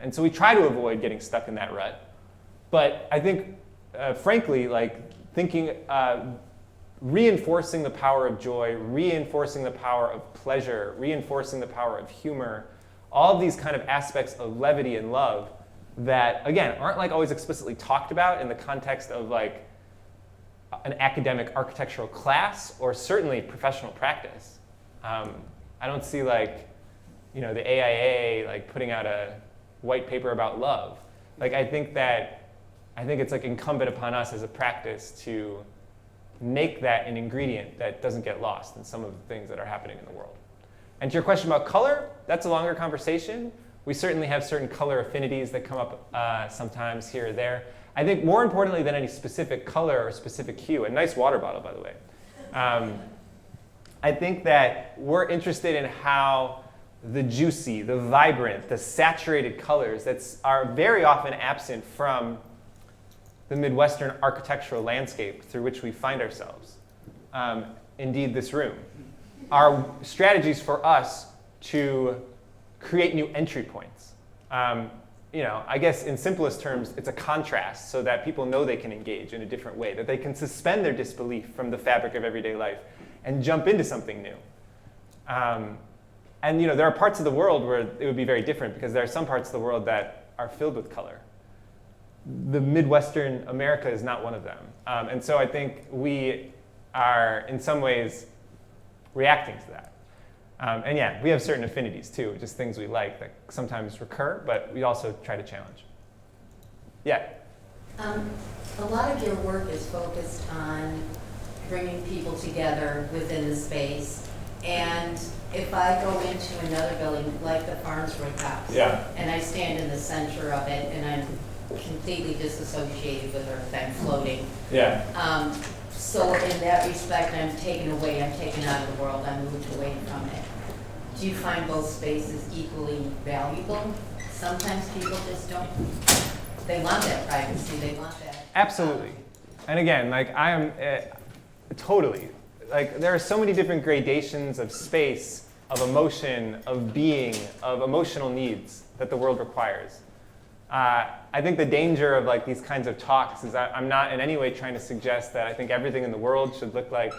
And so we try to avoid getting stuck in that rut. But I think, frankly, like thinking, reinforcing the power of joy, reinforcing the power of pleasure, reinforcing the power of humor, all of these kind of aspects of levity and love that, again, aren't like always explicitly talked about in the context of like an academic architectural class or certainly professional practice. I don't see like, the AIA like putting out a white paper about love. Like I think it's like incumbent upon us as a practice to make that an ingredient that doesn't get lost in some of the things that are happening in the world. And to your question about color, that's a longer conversation. We certainly have certain color affinities that come up sometimes here or there. I think more importantly than any specific color or specific hue, a nice water bottle, by the way, I think that we're interested in how the juicy, the vibrant, the saturated colors that are very often absent from the Midwestern architectural landscape through which we find ourselves, indeed this room, are strategies for us to create new entry points. I guess in simplest terms, it's a contrast so that people know they can engage in a different way, that they can suspend their disbelief from the fabric of everyday life and jump into something new. And there are parts of the world where it would be very different because there are some parts of the world that are filled with color. The Midwestern America is not one of them. And so I think we are in some ways reacting to that. And yeah, we have certain affinities too, just things we like that sometimes recur, but we also try to challenge. Yeah? A lot of your work is focused on bringing people together within the space. And if I go into another building, like the Farnsworth House, and I stand in the center of it, and I'm completely disassociated with Earth, I'm floating. So in that respect, I'm taken out of the world, I'm moved away from it. Do you find both spaces equally valuable? Sometimes people just don't, they want that privacy, they want that. Absolutely. And again, like I am, totally. Like there are so many different gradations of space, of emotion, of being, of emotional needs that the world requires. I think the danger of like these kinds of talks is that I'm not in any way trying to suggest that I think everything in the world should look like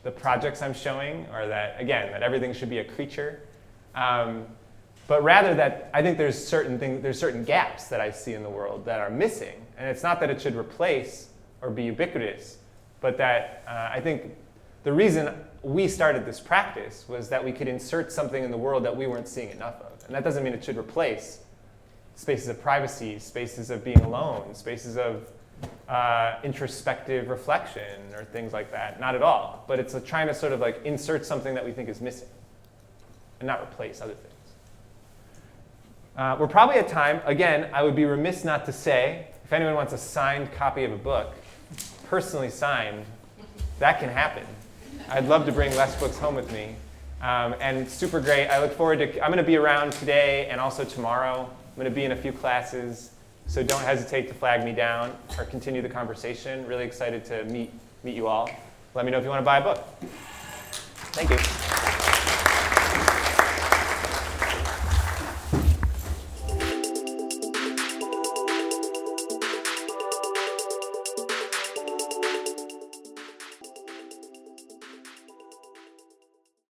the projects I'm showing, or that, again, that everything should be a creature. But rather that I think there's certain gaps that I see in the world that are missing. And it's not that it should replace or be ubiquitous, but that I think the reason we started this practice was that we could insert something in the world that we weren't seeing enough of. And that doesn't mean it should replace spaces of privacy, spaces of being alone, spaces of introspective reflection or things like that. Not at all. But it's trying to sort of like insert something that we think is missing and not replace other things. We're probably at time. Again, I would be remiss not to say, if anyone wants a signed copy of a book, personally signed, that can happen. I'd love to bring less books home with me. And it's super great. I look forward to, I'm going to be around today and also tomorrow. I'm going to be in a few classes, so don't hesitate to flag me down or continue the conversation. Really excited to meet you all. Let me know if you want to buy a book. Thank you.